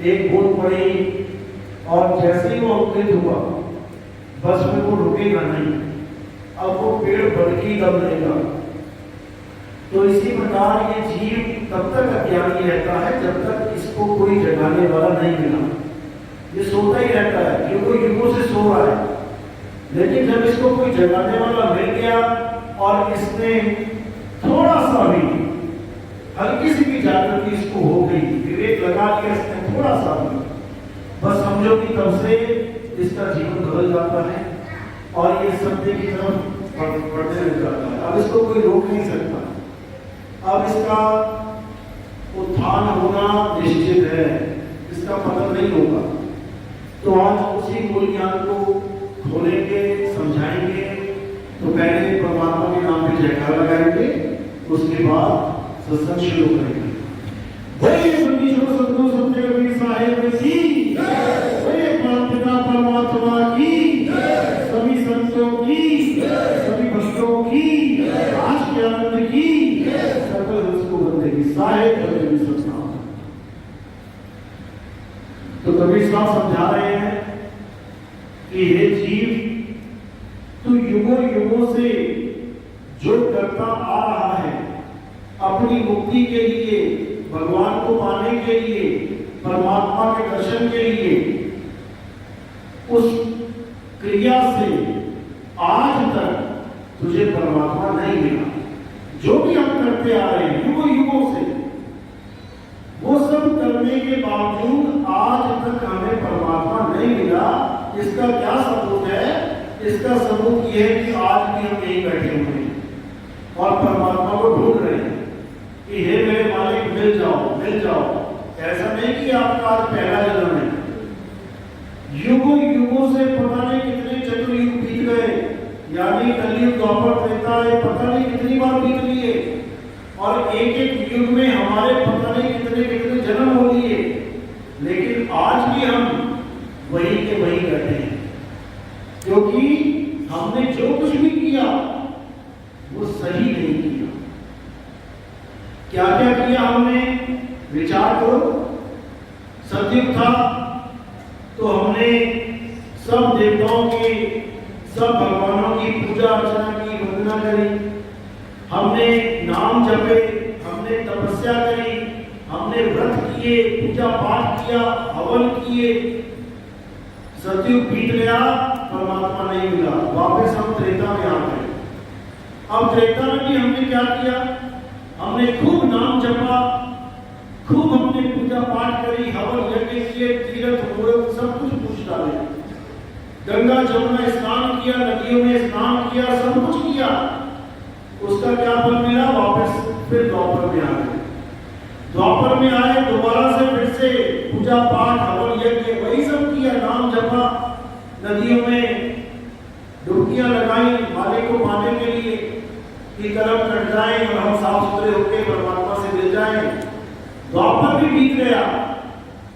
एक बूंद पड़ी और जैसे ही वो अंकित हुआ बस में वो रुकेगा नहीं, अब वो पेड़ बढ़ के दम लेगा। तो इसी प्रकार ये जीव तब तक अज्ञानी रहता है जब तक इसको कोई जगाने वाला नहीं मिला। ये सोता ही रहता है क्योंकि युगों से सो रहा है, लेकिन जब इसको कोई जगाने वाला मिल गया और इसने थोड़ा सा भी हल्की सी भी जागृति इसको हो गई, विवेक लगा लिया इसने थोड़ा सा भी, बस समझो कि तब से इसका जीवन बदल जाता है और ये सत्य की तरफ बढ़ने लग जाता है। अब इसको कोई रोक नहीं सकता, अब इसका उत्थान होना निश्चित है, इसका पतन नहीं होगा। तो आज उसी मूल ज्ञान को खोलेंगे, समझाएंगे। तो पहले परमात्मा के नाम पे जयकारा लगाएंगे, उसके बाद सत्संग शुरू करेंगे। सतगुरु सत्य कबीर साहिब की, पिता परमात्मा की, सभी संतों की, सभी भक्तों की, आज के आनंद की, सकल उसको बंदे की साहिब कबीर सत्संग। तो कबीर साहब समझा रहे हैं कि हे जीव, तू युगों युगों से जो करता आ रहा है अपनी मुक्ति के लिए, भगवान को पाने के लिए, परमात्मा के दर्शन के लिए, उस क्रिया से आज तक तुझे परमात्मा नहीं मिला। जो भी हम करते आ रहे हैं युगों युगों से, वो सब करने के बावजूद आज तक हमें परमात्मा नहीं मिला। इसका क्या सबूत है? इसका सबूत यह है कि आज भी हम यहीं बैठे हुए हैं और परमात्मा को ढूंढ रहे हैं कि हे मेरे मालिक मिल जाओ, मिल जाओ। ऐसा नहीं कि आपका आज पहला जन्म है, युगों युगों से पता नहीं कितने चतुर्युग बीत गए, यानी कलयुग, द्वापर, त्रेता, पता नहीं कितनी बार बीत लिए और एक एक युग में हमारे पता नहीं कितने कितने जन्म हो लिए, लेकिन आज भी हम वही के वही बैठे हैं, क्योंकि हमने जो कुछ भी किया वो सही नहीं किया। क्या क्या किया हमने? विचार करो। सतयुग था तो हमने सब देवताओं की, सब भगवानों की पूजा अर्चना की, वंदना करी, हमने नाम जपे, हमने तपस्या करी, हमने व्रत किए, पूजा पाठ किया, हवन किए। सतयुग बीत गया, परमात्मा नहीं मिला, वापस हम त्रेता में आ गए। अब त्रेता में भी हमने क्या किया? हमने खूब नाम जपा, खूब हमने पूजा पाठ करी, हवन यज्ञ किए, तीर्थ मूर्त सब कुछ पूछ डाले, गंगा जमुना स्नान किया, नदियों में स्नान किया, सब कुछ किया। उसका क्या फल मिला? वापस फिर द्वापर में आ गए। द्वापर में आए, दोबारा से फिर से पूजा पाठ, हवन यज्ञ वही सब किया, नाम जपा, नदियों में डुबकियां लगाई माले को पाने के लिए कि कर्म कट जाए और हम साफ सुथरे होकर परमात्मा से मिल जाएं। द्वापर भी बीत गया,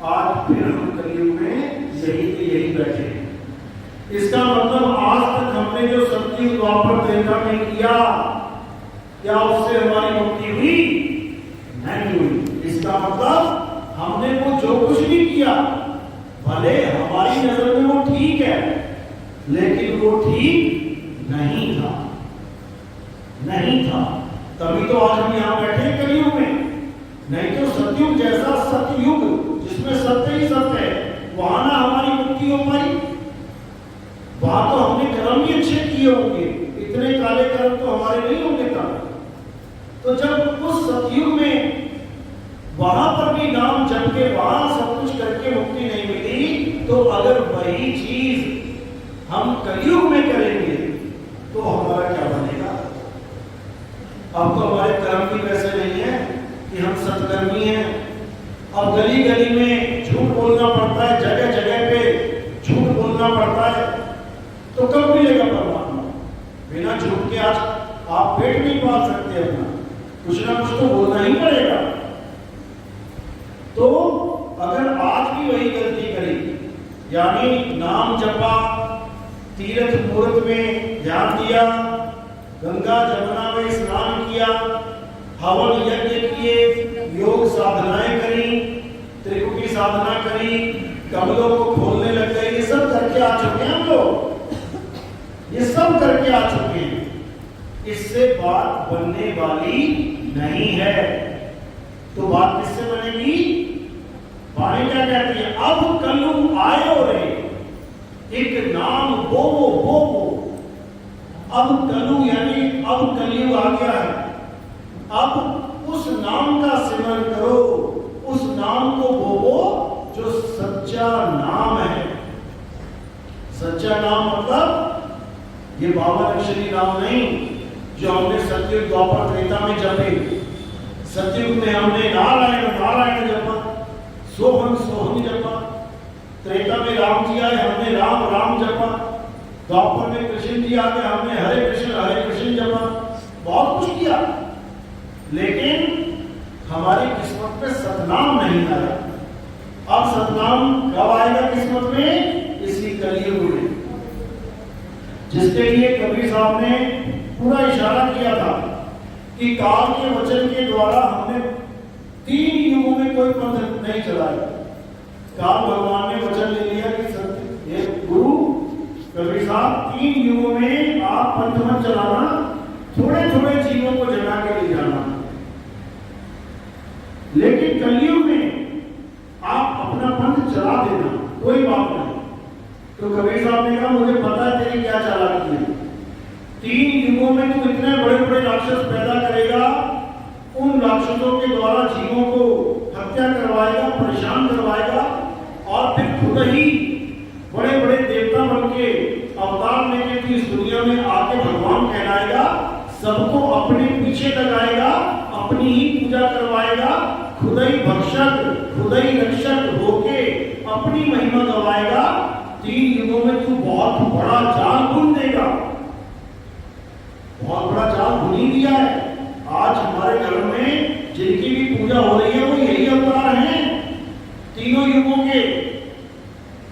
आज फिर हम कलयुग में यही के यही बैठे हैं। इसका मतलब आज तक हमने जो सतयुग, द्वापर, त्रेता में किया, क्या उससे हमारी मुक्ति हुई? नहीं हुई। इसका मतलब हमने वो जो कुछ भी किया, भले हमारी नजर में वो ठीक है, लेकिन वो ठीक नहीं था, नहीं था। तभी तो आज हम यहाँ बैठे कलयुग में। नहीं तो सतयुग जैसा सतयुग जिसमें सत्य ही सत्य है, वहां ना हमारी मुक्ति हो पाई। वहां तो हमने कर्म भी अच्छे किए होंगे, इतने काले कर्म तो हमारे नहीं होंगे तब। तो जब उस सतयुग में वहां पर भी नाम जप के, वहां सब कुछ करके मुक्ति नहीं मिली, तो अगर वही चीज हम कलयुग में करेंगे तो हमारा क्या बनेगा? अब तो हमारे कर्म भी वैसे नहीं है कि हम सत्कर्मी हैं। अब गली गली में झूठ बोलना पड़ता है, जगह जगह पे झूठ बोलना पड़ता है, तो कब मिलेगा परमात्मा? बिना झूठ के आज आप पेट नहीं पाल सकते अपना, कुछ ना कुछ तो बोलना ही पड़ेगा। तो अगर आज भी वही गलती करी, यानी नाम जपा, तीर्थ मूर्त में ध्यान दिया, गंगा जमुना में स्नान किया, हवन यज्ञ किए, योग साधनाएं करी, त्रिकुटी साधना करी, कमलों को खोलने लग गए, ये सब करके आ चुके हैं हम लोग, ये सब करके आ चुके हैं। इससे बात बनने वाली नहीं है। तो बात किससे बनेगी? वाणी क्या कहती है? अब कलु आयो रे, एक नाम बोवो। अब कलु यानी अब कलयुग आ गया है। अब उस नाम का सिमरन करो, उस नाम को बोवो जो सच्चा नाम है। सच्चा नाम मतलब ये 52 अक्षरी नाम नहीं जो हमने सतयुग द्वापर त्रेता में जपे। सतयुग में हमने नारायण नारायण जपा, सोहन सोहन जपा। त्रेता में राम जी आए, हमने राम राम जपा। द्वापर में कृष्ण जी आ गए, हमने हरे कृष्ण जपा। बहुत कुछ किया, लेकिन हमारी किस्मत में सतनाम नहीं आया। अब सतनाम कब आएगा किस्मत में? इसी कलयुग में, जिसके लिए कबीर साहब ने पूरा इशारा किया था कि काल के वचन के द्वारा हमने 3 युगों में कोई पंथ नहीं चलाया। काल भगवान ने वचन ले लिया कि सत्य ये गुरु कबीर साहब 3 युगों में आप पंथ मत चलाना, थोड़े थोड़े जीवों को जगा के ले जाना। लेकिन कलयुग में आप अपना पंथ चला देना, कोई बात नहीं। तो कबीर साहब ने कहा मुझे पता है तेरी क्या चालाकी है। 3 युगों में तू इतने बड़े बड़े राक्षस पैदा करेगा, उन राक्षसों के द्वारा जीवों को हत्या करवाएगा, परेशान करवाएगा, और फिर खुद ही बड़े बड़े देवता बन के अवतार लेके तू इस दुनिया में आके भगवान कहलाएगा, सबको अपने पीछे लगाएगा, अपनी ही पूजा करवाएगा, खुद ही भक्षक खुद ही रक्षक होके अपनी महिमा गवाएगा। 3 युगों में तू बहुत बड़ा जाल बुन देगा। बहुत बड़ा जाल बुन ही दिया है। आज हमारे घर में जिनकी भी पूजा हो रही है वो यही अवतार हैं, तीनों युगों के।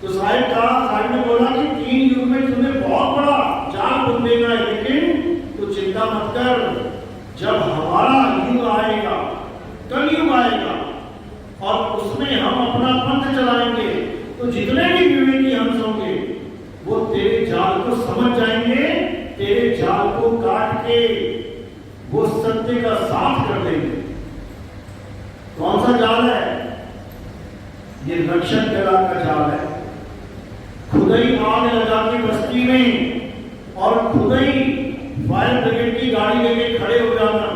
तो साहिब ने बोला कि 3 युग में तुम्हें बहुत बड़ा जाल बुन देना है, लेकिन तो चिंता मत कर, जब हमारा युग आएगा, कलयुग आएगा, और उसमें हम अपना पंथ चलाएंगे, तो जितने भी विवेकी हंस होंगे वो तेरे जाल को समझ जाएंगे, तेरे जाल को काट के वो सत्य का साथ कर देंगे। कौन सा जाल है? ये रक्षक दला का जाल है। खुद ही आग लगा के बस्ती में, और खुद ही फायर ब्रिगेड की गाड़ी लेके खड़े हो जाना,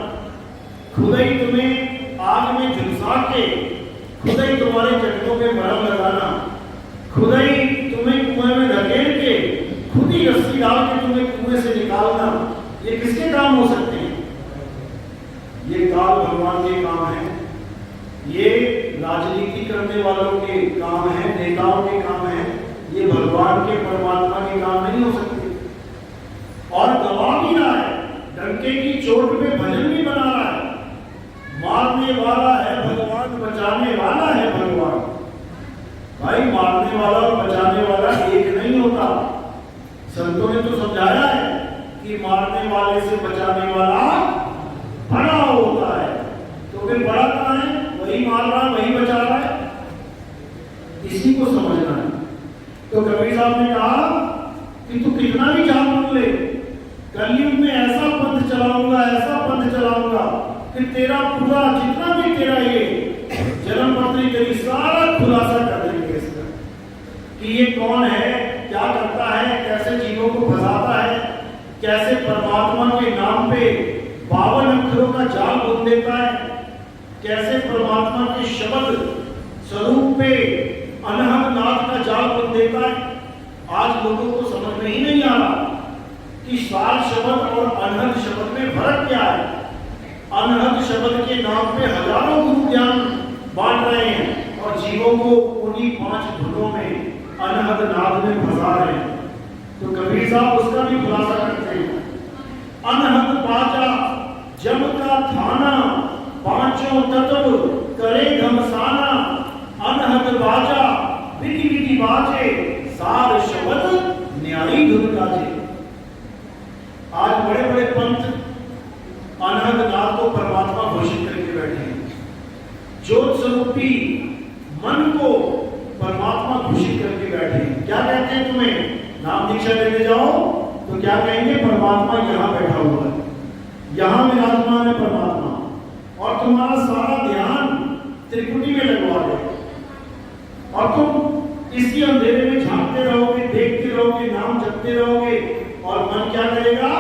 खुद ही तुम्हें आग में झुलसा के, खुद ही तुम्हारे जख्मों पे मरहम लगाना, खुद ही तुम्हें कुएं में धकेल के, खुद ही रस्सी डाल के तुम्हें कुएं से निकालना, ये किसके काम हो सकते हैं? ये काल भगवान के काम है, ये राजनीति करने वालों के काम है, नेताओं के काम है, ये भगवान के परमात्मा के काम नहीं हो सकते। और गवाह भी रहा है, डंके की चोट पे भजन भी बना रहा है, मारने वाला है भगवान, बचाने वाला है भगवान। भाई मारने वाला और बचाने वाला एक नहीं होता। संतों ने तो समझाया है कि मारने वाले से बचाने वाला बड़ा होता है। तो फिर बड़ा कहाँ है? वही मार रहा है, वही बचा रहा है, इसी को समझना है। तो कबीर साहब ने कहा कि तू कितना भी जान बुन ले, कलयुग में ऐसा पंथ चलाऊंगा, ऐसा पंथ चलाऊंगा कि तेरा पूरा जितना भी तेरा ये जन्म पत्री तेरी सारा खुलासा कर देंगे इसका, कि ये कौन है, क्या करता है, कैसे जीवों को फंसाता है, कैसे परमात्मा के नाम पे 52 अक्षरों का जाल बुन देता है, कैसे परमात्मा के शब्द स्वरूप पे अनहद नाद का जाल बुन देता है। आज लोगों को समझ में ही नहीं आ रहा कि सार शब्द और अनहद शब्द में फर्क क्या है। अनहद शब्द के नाम पे हजारों गुरु ज्ञान बांट रहे हैं और जीवों को उन्हीं 5 धुनों में अनहद नाद में फंसा रहे हैं। तो कबीर साहब उसका भी खुलासा करते हैं। अनहद बाजा जम का थाना, 5 तत्व करे घमसाना, अनहद बाजा विधि विधि बाजे, सार शब्द न्यारी धुन गाजे। आज बड़े बड़े पंथ अनहद नाद को परमात्मा घोषित करके बैठे हैं। ज्योत स्वरूपी मन को परमात्मा घोषित करके बैठे। क्या कहते हैं तुम्हें? नाम दीक्षा लेने जाओ तो क्या कहेंगे? परमात्मा यहाँ बैठा हुआ है, यहाँ विराजमान है परमात्मा, और तुम्हारा सारा ध्यान त्रिकुटी में लगवा दे और तुम इसी अंधेरे में झांकते रहोगे, देखते रहोगे, नाम जपते रहोगे, और मन क्या करेगा?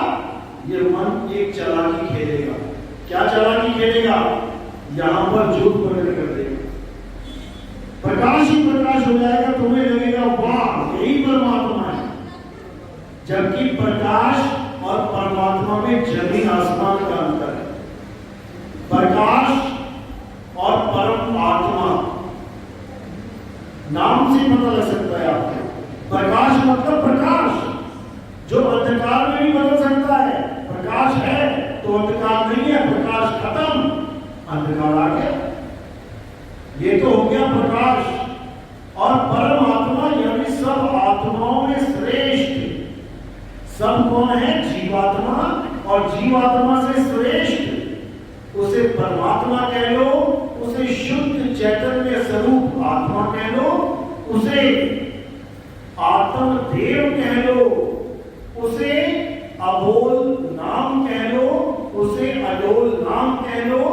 ये मन एक चालाकी खेलेगा। क्या चालाकी खेलेगा? यहां पर झूठ प्रकट कर देगा, प्रकाश ही प्रकाश हो जाएगा, तुम्हें लगेगा वाह यही परमात्मा है। जबकि प्रकाश और परमात्मा में जमीन आसमान का अंतर है। प्रकाश और परम आत्मा नाम से पता लग सकता है आपको। प्रकाश मतलब प्रकाश जो अंधकार में भी बदल सकता है। प्रकाश है तो अंधकार नहीं है, प्रकाश खत्म, अंधकार आ गया। ये तो हो गया प्रकाश। और परम आत्मा यानी सब आत्माओं में श्रेष्ठ। सब कौन है? जीवात्मा, और जीवात्मा से श्रेष्ठ उसे परमात्मा कह लो, उसे शुद्ध चैतन्य स्वरूप आत्मा कह लो, उसे आत्मदेव कह लो, उसे अबोल नाम कह लो, उसे अडोल नाम कह लो,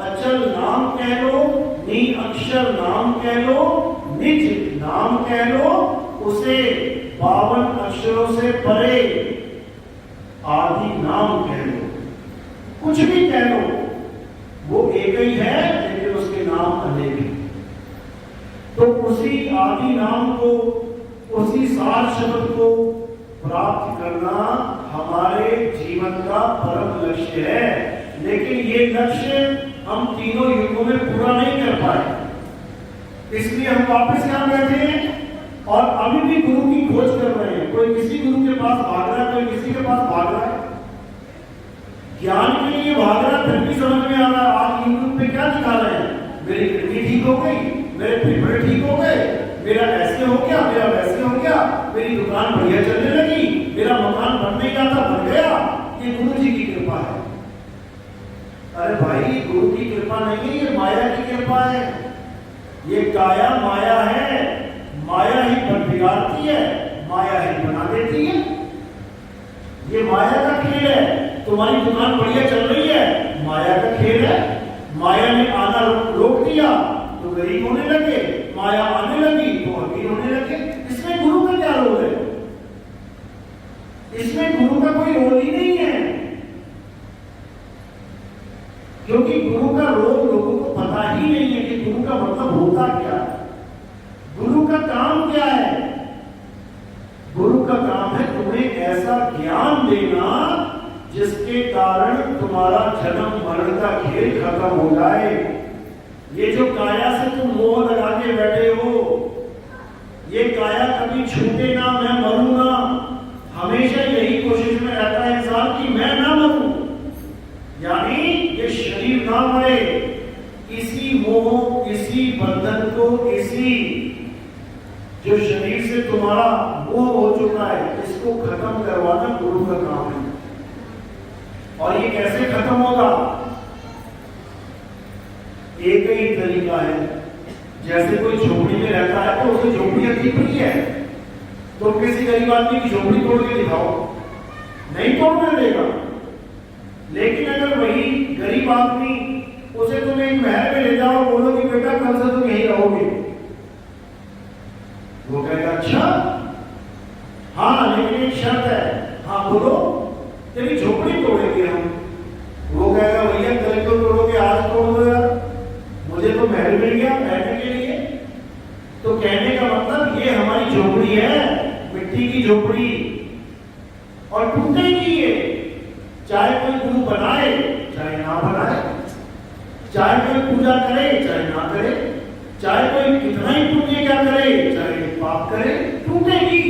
अचल नाम कह लो, निअक्षर नाम कह लो, निज नाम कह लो, उसे 52 अक्षरों से परे आदि नाम कह लो, कुछ भी कह लो, वो एक ही है लेकिन उसके नाम अनेक हैं। तो उसी आदि नाम को, उसी सार शब्द को प्राप्त करना हमारे जीवन का परम लक्ष्य है। लेकिन ये लक्ष्य हम तीनों युगों में पूरा नहीं कर पाए, इसलिए हम वापस यहां बैठे हैं और अभी भी गुरु की खोज कर रहे हैं। कोई किसी गुरु के पास भाग रहा है, कोई किसी के पास भाग रहा है, ज्ञान के लिए भाग रहा है, फिर भी समझ में आ रहा है आज यूट्यूब पे क्या दिखा रहे हैं, मेरी किडनी ठीक हो गई, मेरे फेफड़े ठीक हो गए, मेरा ऐसे हो गया, मेरा वैसे हो गया, मेरी दुकान बढ़िया चलने लगी, मेरा मकान बनने का था बन गया, ये गुरु जी की कृपा है। अरे भाई गुरु की कृपा नहीं है, ये माया की कृपा है। ये काया माया है, माया ही बिगाड़ती है, माया ही बना देती है। ये माया का खेल है। तुम्हारी दुकान बढ़िया चल रही है, माया का खेल है। माया ने आना रोक दिया तो गरीब होने लगे, माया आने लगी तो अमीर होने लगे। इसमें गुरु का क्या रोल है? इसमें गुरु का कोई रोल ही नहीं है, क्योंकि गुरु का रोल लोगों को पता ही नहीं है कि गुरु का मतलब होता क्या है, गुरु का काम क्या है। गुरु का काम है तुम्हें ऐसा ज्ञान देना जिसके कारण तुम्हारा जन्म मरण का खेल खत्म हो जाए। ये जो काया से तुम मोह लगा के बैठे हो, ये काया कभी छूटे ना, मैं मरूंगा, हमेशा यही कोशिश में रहता है इंसान कि मैं ना मरूं, यानी ये शरीर ना मरे। इसी मोह, इसी बंधन को, इसी जो शरीर से तुम्हारा मोह हो चुका है, इसको खत्म करवाना गुरु का काम है। और ये कैसे खत्म होगा? एक ही तरीका है। जैसे कोई झोपड़ी में रहता है तो उसे झोपड़ी अच्छी प्रिय है, तो किसी गरीब आदमी की झोपड़ी तोड़ के दिखाओ, नहीं तोड़ने देगा। लेकिन अगर वही गरीब आदमी उसे तुम एक महल में ले जाओ, बोलो कि बेटा कल से तुम यहीं रहोगे, वो कहेगा अच्छा, हाँ लेकिन एक शर्त है। हाँ बोलो। तेरी झोपड़ी तोड़ेंगे हम। वो कहेगा भैया कल को तोड़ोगे, आज तोड़ दो यार, मुझे तो महल मिल गया रहने के लिए। तो कहने का मतलब ये हमारी झोपड़ी है, मिट्टी की झोपड़ी, और टूटेगी ये, चाहे कोई गुरु बनाए चाहे ना बनाए, चाहे कोई पूजा करे चाहे ना करे, चाहे कोई कितना ही पुण्य क्या करे चाहे पाप करे, टूटेगी,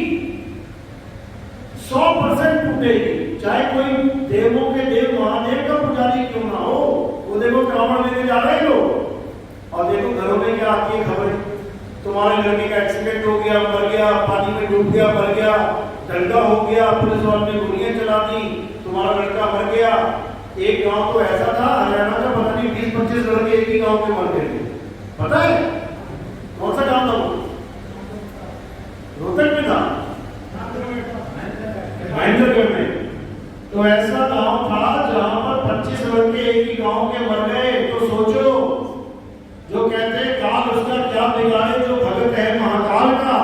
100% टूटेगी। चाहे कोई देवों के देव महादेव का पुजारी क्यों ना हो, वो देखो कावड़ लेने जा रहे हो और देखो घरों में क्या आती है खबरें, तुम्हारे लड़के का एक्सीडेंट हो गया, मर गया, पानी में डूब गया, मर गया, दंगा हो गया, पुलिस वालों ने गोलियां चला दी, तुम्हारा लड़का मर गया। एक गांव तो ऐसा था हरियाणा का, पता नहीं 20-25 लड़के एक ही गांव में मर गए थे। पता है कौन सा गांव था वो? रोहतक में था, महेंद्रगढ़ में। तो ऐसा गांव था जहां पर 25 लड़के एक ही गांव के मर गए। तो सोचो, जो कहते हैं काल उसका क्या बिगाड़े, जो भगत है महाकाल का,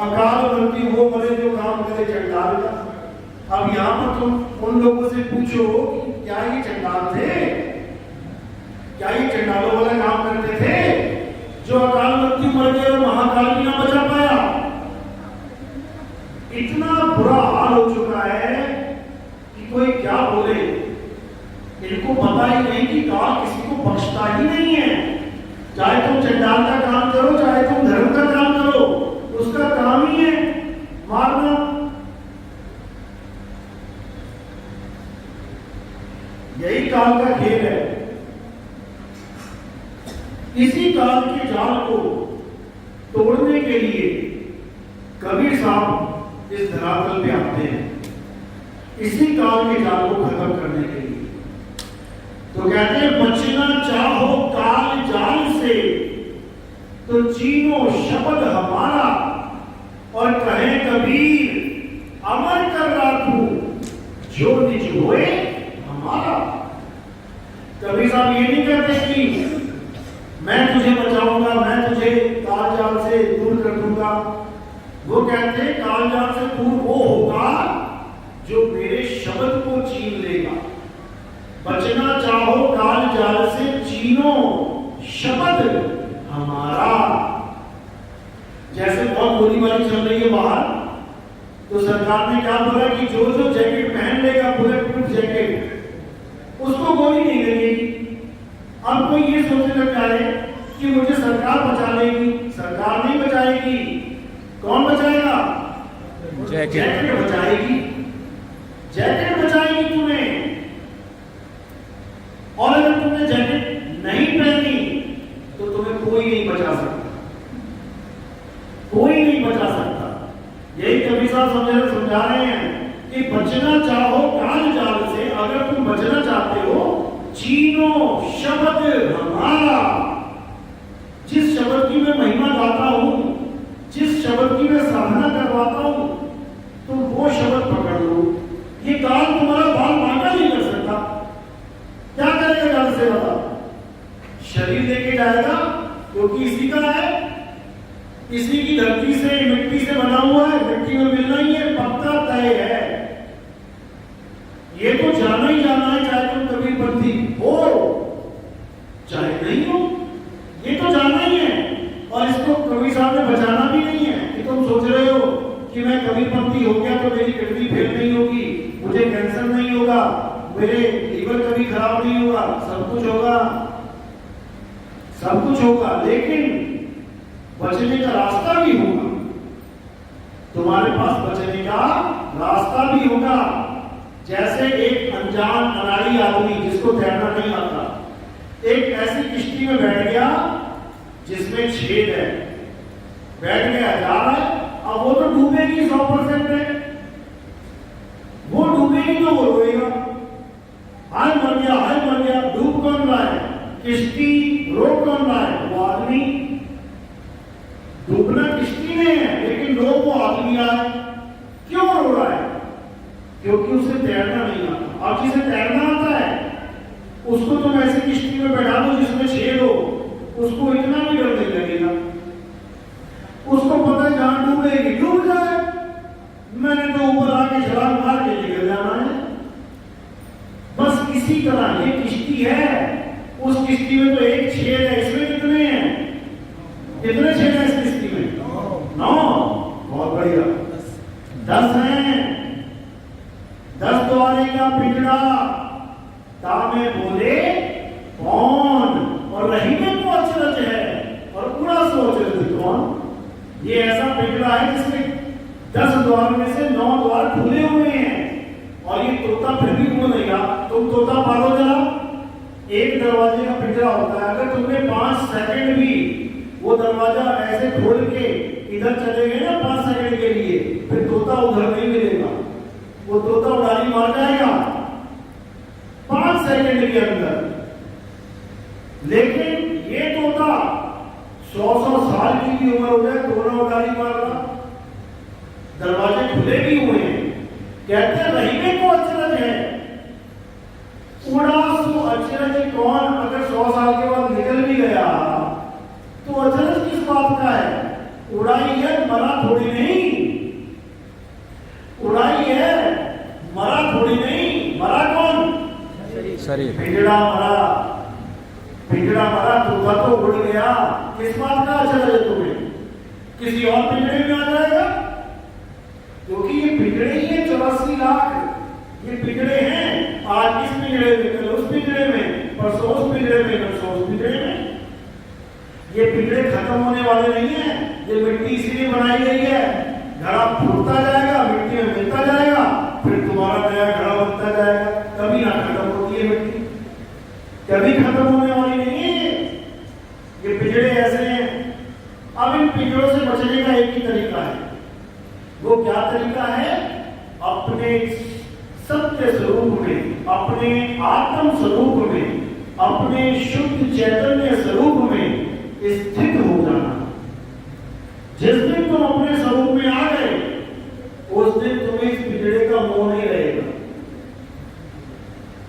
अकाल मृत्यु वो मरे जो काम करे चंडाल का। अब यहाँ पर तुम उन लोगों से पूछो क्या ये चंडाल थे, क्या ये चंडालों वाला काम करते थे जो अकाल मृत्यु मर गए और महाकाल भी ना बचा पाया? इतना बुरा हाल हो चुका है कि कोई क्या बोले। इनको पता ही नहीं कि काल किसी को बख्शता ही नहीं है। चाहे तुम चंडाल का काम करो, चाहे तुम धर्म का काम करो, उसका काम ही है मारना। यही काल का खेल है। इसी काल के जाल को तोड़ने के लिए कबीर साहब इस धरातल पे आते हैं, इसी काल के जाल को खत्म करने के लिए। तो कहते हैं बचना चाहो काल जाल से तो चीनो शब्द हमारा, और कहे कबीर अमर कर राखू जो निज होए हमारा। कबीर साहब ये नहीं कहते कि मैं तुझे बचाऊंगा, मैं तुझे काल जाल से दूर कर दूंगा। वो कहते हैं काल जाल से दूर वो होगा जो मेरे शब्द को छीन लेगा। बचना चाहो काल जाल से चीनो शब्द हमारा। जैसे बहुत गोलीबारी चल रही है बाहर, तो सरकार ने क्या बोला कि जो जो जैकेट पहन लेगा, बुलेट प्रूफ जैकेट, उसको गोली नहीं लगेगी। अब कोई ये सोचने लग जाए कि मुझे सरकार बचा लेगी। सरकार नहीं बचाएगी, कौन बचाएगा? जैकेट बचाएगी। जैकेट बचाएगी तुम्हें। और अगर तुमने जैकेट नहीं पहनी तो तुम्हें कोई नहीं बचा सकता, कोई नहीं बचा सकता। यही कबीर साहब समझा रहे हैं कि बचना चाहो काल जाल से, अगर तुम बचना चाहते हो, चीनो शब्द हमारा। जिस शब्द की मैं महिमा गाता हूं, जिस शब्द की मैं साधना करवाता हूं, तुम वो शब्द पकड़ लो। ये काल तुम्हारा बाल बांका नहीं कर सकता। क्या करेगा जाल से वाला? शरीर लेके जाएगा क्योंकि इसी का है, इसी की धरती से मिट्टी से बना हुआ है, मिट्टी में मिलना ही है, पक्का तय है। ये तो जाना ही जाना है, चाहे तुम कबीरपंथी हो चाहे नहीं हो, ये तो जाना ही है। और इसको कबीर साहब ने बचाना भी नहीं है कि तुम सोच रहे हो कि मैं कबीरपंथी हो गया तो मेरी किडनी फेल नहीं होगी, मुझे कैंसर नहीं होगा, मेरे लीवर कभी खराब नहीं होगा। सब कुछ होगा, सब कुछ होगा, लेकिन बचने का रास्ता भी होगा। तुम्हारे पास बचने का रास्ता भी होगा। जैसे एक अनजान अनाड़ी आदमी जिसको तैरना नहीं आता, एक ऐसी किश्ती में बैठ गया जिसमें छेद है, बैठ गया, जा रहा है। अब वो तो डूबेगी 100% है, वो डूबेगी तो वो रोएगा, हाय मर गया, हाय मर गया। डूब कौन रहा है? किश्ती रोक कौन रहा है? वो आदमी। डूबना किश्ती में है, लेकिन रोक वो आदमी रहा है। क्यों रो रहा है? क्योंकि उसे तैरना नहीं आता। और जिसे तैरना आता है उसको तुम ऐसी किश्ती में बैठा दो जिसमें छेद हो, उसको इतना भी डर नहीं लगेगा। उसको पता है जहां डूबेगी डूब जाए, मैंने तो ऊपर आके छलांग मार के निकल जाना है। बस इसी तरह ये किश्ती है। उस किश्ती में तो एक छेद है, इसमें कितने हैं? कितने छेद है इस किश्ती में? 9। बहुत बढ़िया, 10 हैं। 10 द्वारे का पिंजड़ा तामे बोले कौन, और रही में को अचरज है और पूरा सो अचरज कौन। ये ऐसा पिंजड़ा है जिसमें 10 द्वार में से 9 द्वार खुले हुए हैं, और ये तोता फिर भी बोलेगा। तुम तोता पालो जरा, एक दरवाजे का पिंजरा होता है, अगर तुमने 5 सेकंड भी वो दरवाजा ऐसे खोल के इधर चले गए ना 5 सेकंड के लिए, फिर तोता उधर नहीं मिलेगा, वो तोता उड़ारी मार जाएगा 5 सेकंड के अंदर। लेकिन ये तोता 100 साल साल की भी उम्र हो जाए तो ना गाली मार रहा, दरवाजे खुले भी हुए हैं। कहते रहीमे को अचरज है, उड़ा सो अचरज कौन, अगर 100 साल के बाद निकल भी गया तो अचरज किस बात का है? उड़ाई है, मरा थोड़ी नहीं, उड़ाई है, मरा थोड़ी नहीं। मरा कौन? शरीर। पिंजड़ा मरा, पिंजड़ा मरा, तोता तो उड़ गया, किस बात का अचरज है तुम्हें? किसी और पिंजड़े में आ जाएगा, क्योंकि ये पिंजड़े ही है 84 लाख, ये पिंजड़े हैं। आज इस पिंजड़े में, कल उस पिंजड़े में, परसों उस पिंजड़े में, परसों उस पिंजड़े में। ये पिंजड़े खत्म होने वाले नहीं है। ये मिट्टी इसीलिए बनाई गई है, घड़ा फूटता जाएगा, मिट्टी में मिलता जाएगा, फिर तुम्हारा नया घड़ा बनता जाएगा। कभी ना खत्म होती है मिट्टी, कभी खत्म होने वाली नहीं है। ये पिंजड़े ऐसे हैं। अब इन पिंजड़ों से बचने का एक ही तरीका है। वो क्या तरीका है? अपने सत्य स्वरूप में, अपने आत्म स्वरूप में, अपने शुद्ध चैतन्य स्वरूप में स्थित हो जाना। जिस दिन तुम अपने स्वरूप में आ गए, उस दिन तुम्हें इस पिंजड़े का मोह नहीं रहेगा।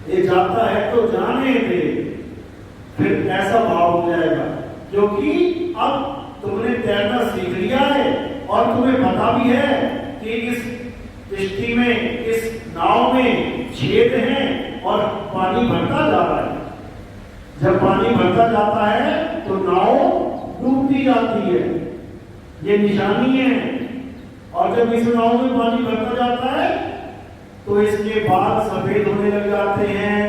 ये जाता है तो जाने दे, फिर ऐसा भाव हो जाएगा, क्योंकि अब तुमने तैरना सीख लिया है और तुम्हें पता भी है कि इस किश्ती में, इस नाव में छेद हैं और पानी भरता जा रहा है। जब पानी भरता जाता है तो नाव डूबती जाती है, ये निशानी है। और जब इस नाव में पानी भरता जाता है तो इसके बाल सफेद होने लग जाते हैं,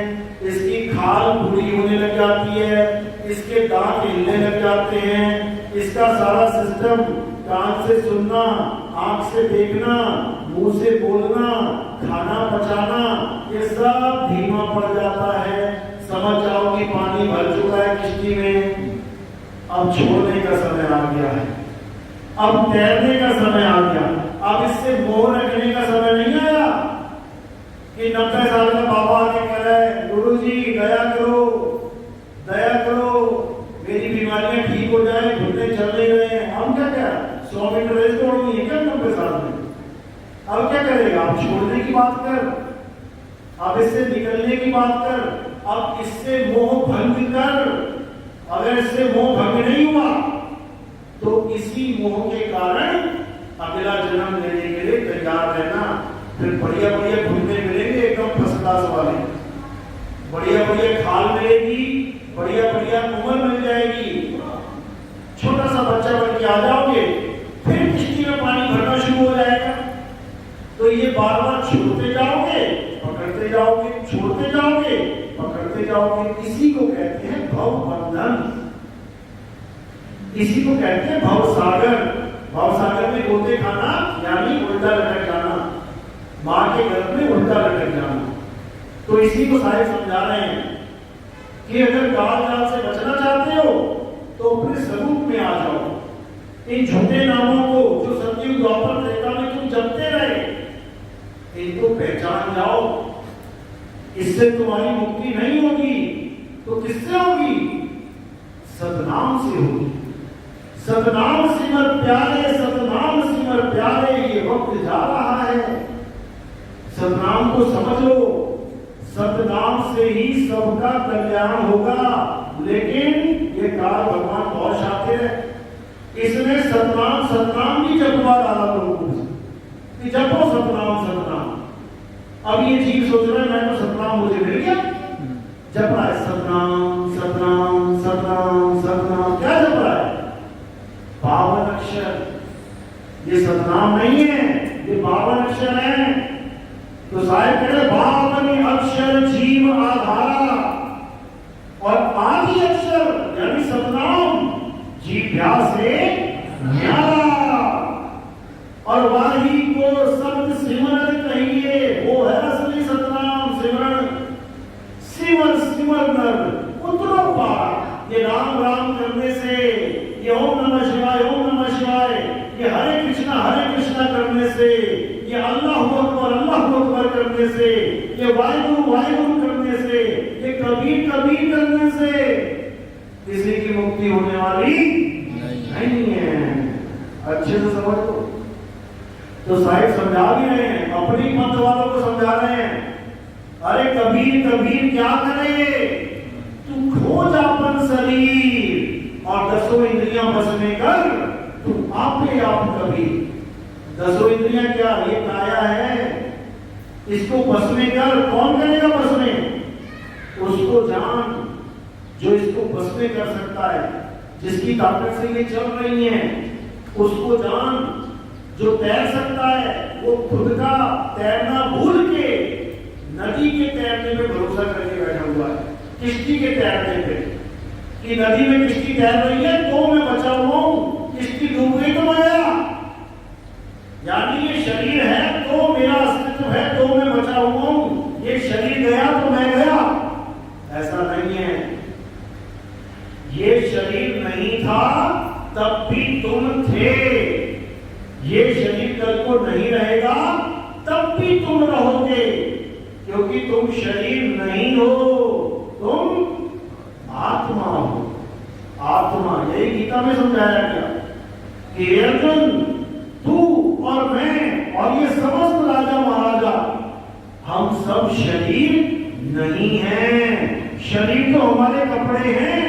इसकी खाल बूढ़ी होने लग जाती है, इसके दांत हिलने लग जाते हैं, इसका सारा सिस्टम, कान से सुनना, आंख से देखना, मुंह से बोलना, खाना पचाना, ये सब धीमा पड़ जाता है। समझ जाओ कि पानी भर चुका है किश्ती में, अब छोड़ने का समय आ गया है, अब तैरने का समय आ गया। अब इससे मोह रखने का समय नहीं आया कि 90 साल का बाबा आके कह रहा है, गुरु जी दया करो, दया करो, मेरी बीमारियां ठीक हो जाए, घुटने चल नहीं रहे हैं। हम क्या 100 मीटर रेस दौड़नी है क्या 90 साल में? अब क्या करेगा? अब छोड़ने की बात कर, अब इससे निकलने की बात कर, अब इससे मोह भंग कर। अगर इससे मोह भंग नहीं हुआ तो इसी मोह के कारण अगला जन्म लेने के लिए तैयार रहना। फिर बढ़िया बढ़िया घूमने मिलेंगे, एकदम फर्स्ट क्लास वाले, बढ़िया बढ़िया खाल मिलेगी, बढ़िया बढ़िया उम्र मिल जाएगी, छोटा सा बच्चा बन के आ जाओगे, फिर किश्ती में पानी भरना शुरू हो जाएगा। तो ये बार बार छोड़ते जाओगे, पकड़ते जाओगे, छोड़ते जाओगे, पकड़ते जाओगे। इसी को कहते हैं भव बंधन, इसी को कहते हैं भव सागर। भव सागर में गोते खाना यानी उल्टा लटक जाना, मां के गर्भ में उल्टा लटक जाना। तो इसी को साहिब समझा रहे हैं कि अगर काल जाल से बचना चाहते हो तो अपने स्वरूप में आ जाओ। इन झूठे नामों को जो सतयुग द्वापर त्रेता में तुम जपते रहे, इनको पहचान जाओ। इससे तुम्हारी मुक्ति नहीं होगी तो किससे होगी? सतनाम से होगी। सतनाम सिमर प्यारे, सतनाम सिमर प्यारे, ये वक्त जा रहा है। सतनाम को समझ लो, सतनाम से ही सबका कल्याण होगा। लेकिन ये काल भगवान बहुत शातिर है, इसने सतनाम सतनाम भी जपवा डाला लोगों को कि जपो सतनाम सतनाम। अब ये जीव सोच रहा है मैं तो सतनाम मुझे मिल गया, जप रहा है सतनाम सतनाम सतनाम सतनाम। क्या जप रहा है? पावन अक्षर। ये सतनाम नहीं है, ये पावन अक्षर है। तो साहिब कह रहे पावन अक्षर जीव आधारा, और आदि अक्षर यानी सतनाम जीभ्या से न्यारा, और वाही को शब्द सिमरन कहिए, वो है असली सतनाम सिमरन। सिमर सिमर कर उतरो पार। ये राम राम करने से, ये ओम नमः शिवाय ओम नमः शिवाय, ये हरे कृष्णा करने से, ये अल्लाहु अकबर करने से, ये वाहिगुरु वाहिगुरु करने से, ये कबीर करने से किसी की मुक्ति होने वाली नहीं है। अच्छे से समझ लो। तो साहिब समझा भी रहे हैं, अपनी मत वालों को समझा रहे हैं, अरे कबीर कबीर क्या करे, तू खोज अपन शरीर और 10 इंद्रियां बस में कर, तू आपे आप कबीर। 10 इंद्रियां क्या, ये काया है, इसको बस में कर। कौन करेगा बस में? उसको जान जो इसको बस में कर सकता है, जिसकी ताकत से ये चल रही है। उसको जान जो तैर सकता है, वो खुद का तैरना भूल के नदी के तैरने पे भरोसा करके बैठा हुआ है, किश्ती के तैरने पे, कि नदी में किश्ती तैर रही है तो मैं बचा हुआ हूं, किश्ती डूब गई तो मैं गया। यानी ये शरीर है तो मेरा अस्तित्व है, तो मैं बचा हुआ हूं, ये शरीर गया तो मैं गया। ऐसा नहीं है। ये शरीर नहीं था तब भी तुम थे, ये शरीर कल को नहीं रहेगा तब भी तुम रहोगे, क्योंकि तुम शरीर नहीं हो, तुम आत्मा हो। आत्मा, यही गीता में समझाया गया कि अर्जुन तू और मैं और ये समस्त राजा महाराजा, हम सब शरीर नहीं हैं। शरीर तो हमारे कपड़े हैं,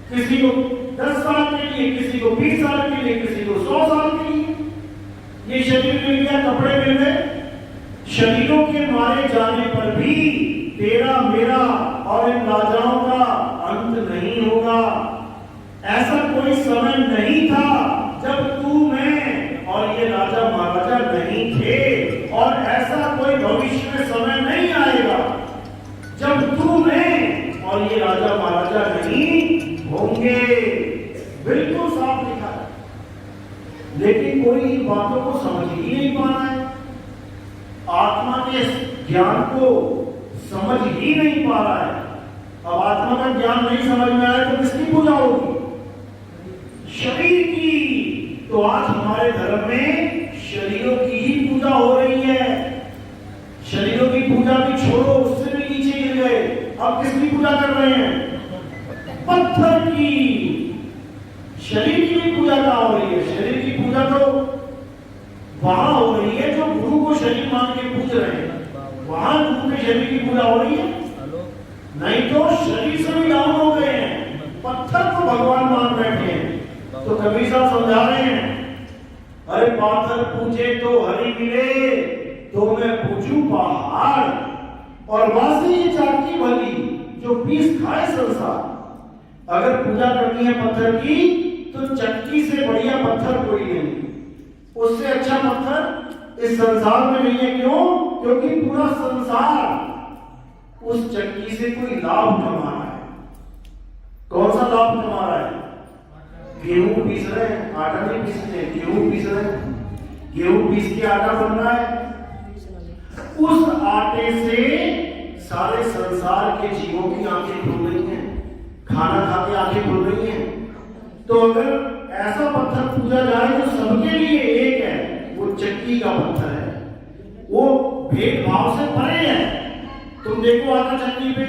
किसी को 10 साल के लिए, किसी को 20 साल के लिए, किसी को 100 साल के लिए। ये शरीर मिल गया, कपड़े मिल गए। शरीरों के मारे जाने पर भी तेरा मेरा और इन राजाओं का अंत नहीं होगा। ऐसा कोई समय नहीं था जब तू, मैं और ये राजा महाराजा नहीं थे, और ऐसा कोई भविष्य में समय नहीं आएगा जब तू, मैं और ये राजा महाराजा नहीं होंगे। बिल्कुल साफ लिखा है, लेकिन कोई इन बातों को समझ ही नहीं पा रहा है, आत्मा के ज्ञान को समझ ही नहीं पा रहा है। अब आत्मा का ज्ञान नहीं समझ में आया तो किसकी पूजा होगी? शरीर की। तो आज हमारे धर्म में शरीरों की ही पूजा हो रही है। शरीरों की पूजा भी छोड़ो, उससे भी नीचे गिर गए। अब किसकी पूजा कर रहे हैं? पत्थर की। शरीर की भी पूजा कहाँ हो रही है? शरीर की पूजा तो वहां हो रही है जो गुरु को शरीर मान के पूज रहे हैं, वहां गुरु के शरीर की पूजा हो रही है। नहीं तो शरीर से भी डाउन हो गए हैं, पत्थर को भगवान मान बैठे हैं। तो कबीर साहब समझा रहे हैं, अरे पाथर पूछे तो हरि मिले, तो मैं पूछूं पहाड़, और वासी ये चाकी भली जो पीस खाए संसार। अगर पूजा करनी है पत्थर की तो चक्की से बढ़िया पत्थर कोई नहीं, उससे अच्छा पत्थर इस संसार में नहीं है। क्यों? क्योंकि पूरा संसार उस चक्की से कोई लाभ कमा रहा है। कौन सा लाभ कमा रहा है? गेहूं पीस रहे हैं, आटा नहीं पीसते हैं, गेहूं पीस रहे हैं, गेहूं पीस के आटा बन रहा है। उस आटे से सारे संसार के जीवों की आंखें खुल रही हैं, खाना खा के आंखें खुल रही हैं। तो अगर ऐसा पत्थर पूजा जाए जो सबके लिए एक है, वो चक्की का पत्थर है, वो भेदभाव से परे है। तुम देखो आटा चक्की पे,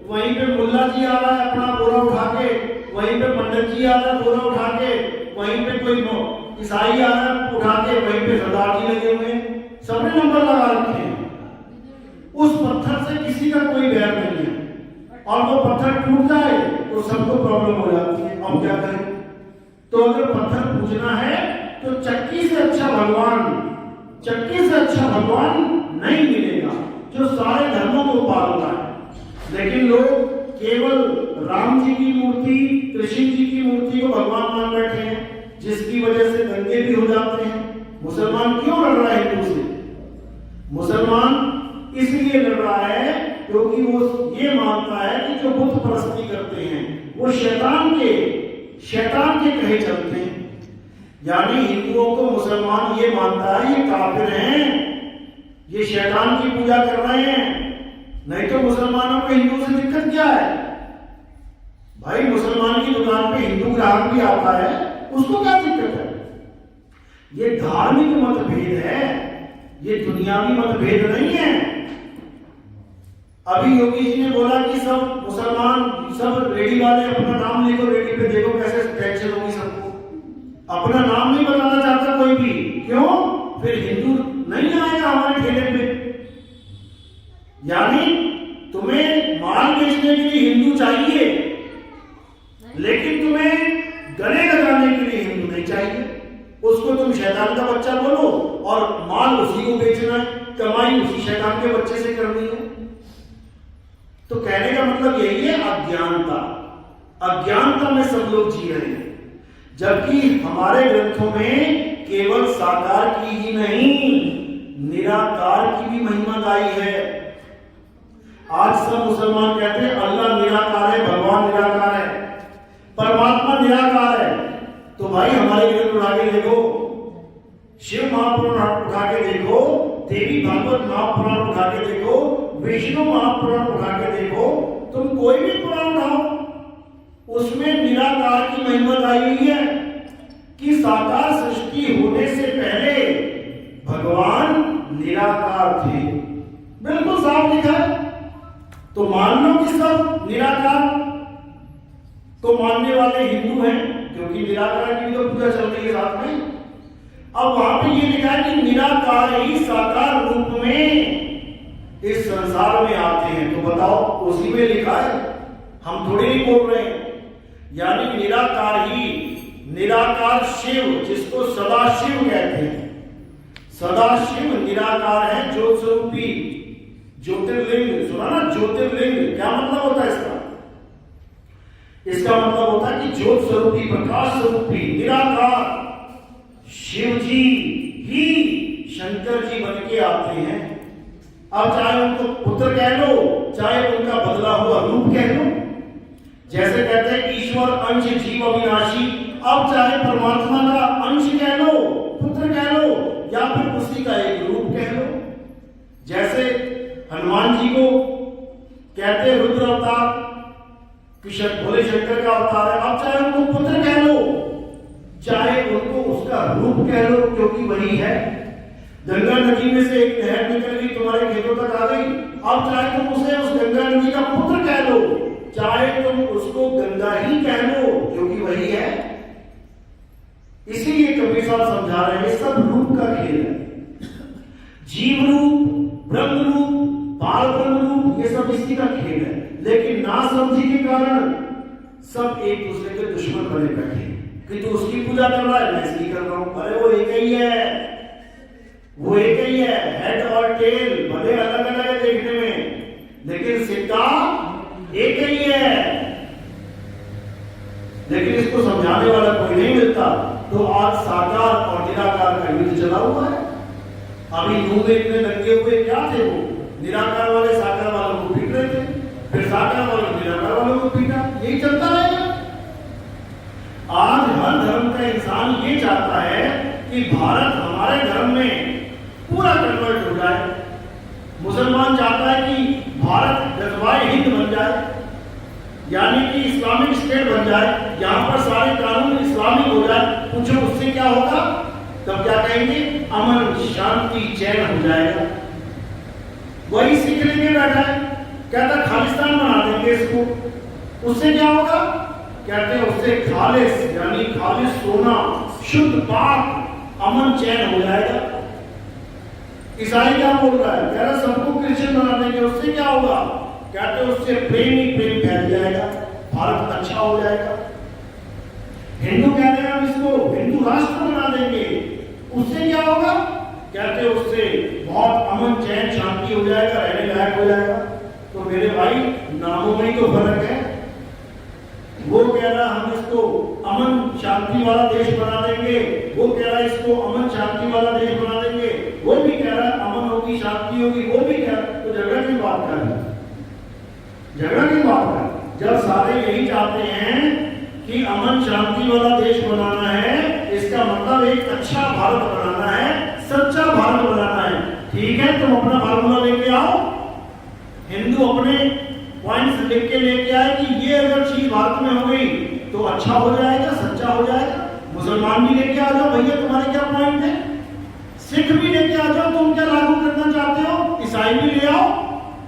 वहीं पे मुल्ला जी आ रहा है अपना बोरा उठा के, वहीं पे पंडित जी आ रहा है बोरा उठा के, वहीं पे कोई ईसाई आ रहा है उठा के, वहीं पे सरदार जी लगे हुए हैं, सबने नंबर लगा रखे हैं। उस पत्थर से किसी का कोई बैर नहीं है, और वो पत्थर टूट जाए तो सबको प्रॉब्लम हो जाती है। अब क्या करें? तो अगर पत्थर पूजना है तो चक्की से अच्छा भगवान, चक्की से अच्छा भगवान नहीं मिलेगा जो सारे धर्मों को पालता है। लेकिन लोग केवल राम जी की मूर्ति, कृष्ण जी की मूर्ति को भगवान मान बैठे हैं, जिसकी वजह से दंगे भी हो जाते हैं। मुसलमान क्यों लड़ रहा है हिंदू से? मुसलमान इसलिए लड़ रहा है क्योंकि वो ये मानता है कि जो बुत परस्ती करते हैं वो शैतान के कहे चलते हैं। यानी हिंदुओं को मुसलमान ये मानता है ये काफिर हैं, ये शैतान की पूजा कर रहे हैं। नहीं तो मुसलमानों को हिंदू से दिक्कत क्या है भाई? मुसलमान की दुकान पे हिंदू ग्राहक भी आता है, उसको क्या दिक्कत है? ये धार्मिक मतभेद है, ये दुनियावी मतभेद नहीं है। अभी योगी जी ने बोला कि सब मुसलमान, सब रेडी वाले अपना नाम लिखो, रेडी पे देखो कैसे टेंशन होगी सबको। अपना नाम नहीं बताना चाहता कोई भी। क्यों? फिर हिंदू नहीं आएगा हमारे ठेले पे। यानी तुम्हें माल बेचने के लिए हिंदू चाहिए, लेकिन तुम्हें गले लगाने के लिए हिंदू नहीं चाहिए। उसको तुम शैतान का बच्चा बोलो और माल उसी को बेचना है, कमाई उसी शैतान के बच्चे से करनी है। तो कहने का मतलब यही है, अज्ञानता। अज्ञानता में सब लोग जी रहे हैं, जबकि हमारे ग्रंथों में केवल साकार की ही नहीं, निराकार की भी महिमा गाई है। आज सब मुसलमान कहते हैं अल्लाह निराकार है, भगवान निराकार है, परमात्मा निराकार है। तो भाई हमारे ग्रंथ उठा के देखो, शिव महापुराण उठा के देखो, देवी भागवत महापुराण उठा के देखो, विष्णु महापुराण उठा के देखो, तुम कोई भी पुराण उठाओ, उसमें निराकार की महिमा गाई हुई है कि साकार सृष्टि होने से पहले भगवान निराकार थे। बिल्कुल साफ लिखा है। तो मान लो कि सब निराकार को मानने वाले हिंदू हैं, क्योंकि निराकार की भी तो पूजा चल रही है साथ में। अब वहां पे ये लिखा है कि निराकार ही साकार रूप में इस संसार में आते हैं। तो बताओ, उसी में लिखा है, हम थोड़ी नहीं बोल रहे हैं। यानी निराकार ही, निराकार शिव, जिसको सदाशिव कहते हैं। सदाशिव निराकार है, ज्योत स्वरूपी। ज्योतिर्लिंग सुना ना, ज्योतिर्लिंग क्या मतलब होता है इसका? इसका मतलब होता है कि ज्योत स्वरूपी, प्रकाश स्वरूपी, निराकार शिव जी ही शंकर जी बन के आते हैं। अब चाहे उनको पुत्र कह लो, चाहे उनका बदला हुआ रूप कह लो। जैसे कहते हैं ईश्वर अंश जीव अविनाशी, अब चाहे परमात्मा का अंश कह लो, पुत्र कह लो, या फिर उसी का एक रूप कह लो। जैसे हनुमान जी को कहते हैं रुद्र अवतार, कृष्ण भोले शंकर का अवतार है। अब चाहे उनको पुत्र कह लो, चाहे उनको उसका रूप कह लो, क्योंकि वही है। गंगा नदी में से एक नहर निकल गई, तुम्हारे खेतों तक आ गई। अब चाहे तुम उसे उस गंगा नदी का पुत्र कह लो, चाहे तुम उसको गंगा ही कह लो, क्योंकि वही है। इसीलिए कबीर साहब समझा रहे हैं, सब रूप का खेल है। जीव रूप, ब्रह्म रूप, बाल ब्रह्म रूप, ये सब इसी का खेल है। लेकिन ना समझी के कारण सब एक दूसरे के दुश्मन बने बैठे कि तू उसकी पूजा कर रहा है, मैं इसकी कर रहा हूं। अरे वो एक ही है, वो एक ही है। हेड और टेल भले अलग अलग है देखने में, लेकिन सिक्का एक ही है। लेकिन इसको समझाने वाला कोई नहीं मिलता। तो आज साकार और निराकार का युद्ध चला हुआ है। अभी नूह में इतने दंगे हुए, क्या थे वो? निराकार वाले साकार वालों को पीट रहे थे, फिर साकार वालों ने निराकार वालों को पीटा। यही चलता रहेगा। आज हर धर्म का इंसान ये चाहता है कि भारत हमारे धर्म में पूरा कन्वर्ट हो जाए। मुसलमान चाहता है कि भारत गजवाए हिंद बन जाए, यानी कि इस्लामिक स्टेट बन जाए, यहां पर सारे कानून इस्लामिक हो जाए। पूछो उससे क्या होगा? तब क्या कहेंगे? अमन शांति चैन हो जाएगा। वही सीख लेके बैठा है, कहता खालिस्तान बना देंगे इसको। उससे क्या होगा? कहते हैं उससे खालिस, यानी खालिस सोना, शुद्ध पाक, अमन चैन हो जाएगा। ईसाई क्या बोल रहा है? कह रहा सबको क्रिश्चियन बना देंगे, उससे क्या होगा? कहते हैं उससे प्रेम ही प्रेम फैल जाएगा, भारत अच्छा हो जाएगा। हिंदू कह रहे हैं हम इसको हिंदू राष्ट्र बना देंगे, उससे क्या होगा? कहते हैं उससे बहुत अमन चैन शांति हो जाएगा, रहने लायक हो जाएगा। तो मेरे भाई नामों में ही तो फर्क है। वो कह रहा हम इसको अमन शांति वाला देश बना देंगे, वो कह रहा इसको अमन शांति वाला देश बना देंगे, वो भी कह रहा अमन होगी शांति होगी, वो भी कह रहा। तो झगड़ा की बात कर रहा, झगड़ा की बात कर। जब सारे यही चाहते हैं कि अमन शांति वाला देश बनाना है, इसका मतलब एक अच्छा भारत बनाना है, सच्चा भारत बनाना है। ठीक है, तुम अपना फार्मूला लेके आओ, हिंदू अपने पॉइंट्स लिख के लेके आए कि ये अगर चीज भारत में हो गई तो अच्छा हो जाएगा, सच्चा हो जाएगा। मुसलमान भी लेके आ जाओ, भैया तुम्हारे क्या पॉइंट है। सिख भी लेके आ जाओ, तुम क्या लागू करना चाहते हो। ईसाई भी ले आओ,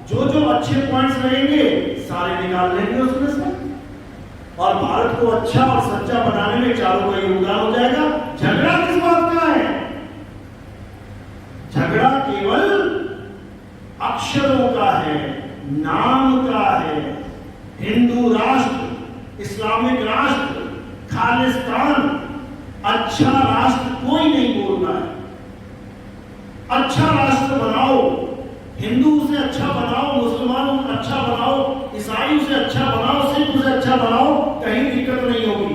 जो जो अच्छे पॉइंट्स रहेंगे सारे निकाल लेंगे उसमें से। और भारत को अच्छा और सच्चा बनाने में चारों का योगदान हो जाएगा। झगड़ा किस बात का है? झगड़ा केवल अक्षरों का है, नाम का है। हिंदू राष्ट्र, इस्लामिक राष्ट्र, खालिस्तान, अच्छा राष्ट्र कोई नहीं बोल रहा है। अच्छा राष्ट्र बनाओ, हिंदू उसे अच्छा बनाओ, मुसलमान उसे अच्छा बनाओ, ईसाई उसे अच्छा बनाओ, सिख उसे अच्छा बनाओ, कहीं दिक्कत नहीं होगी।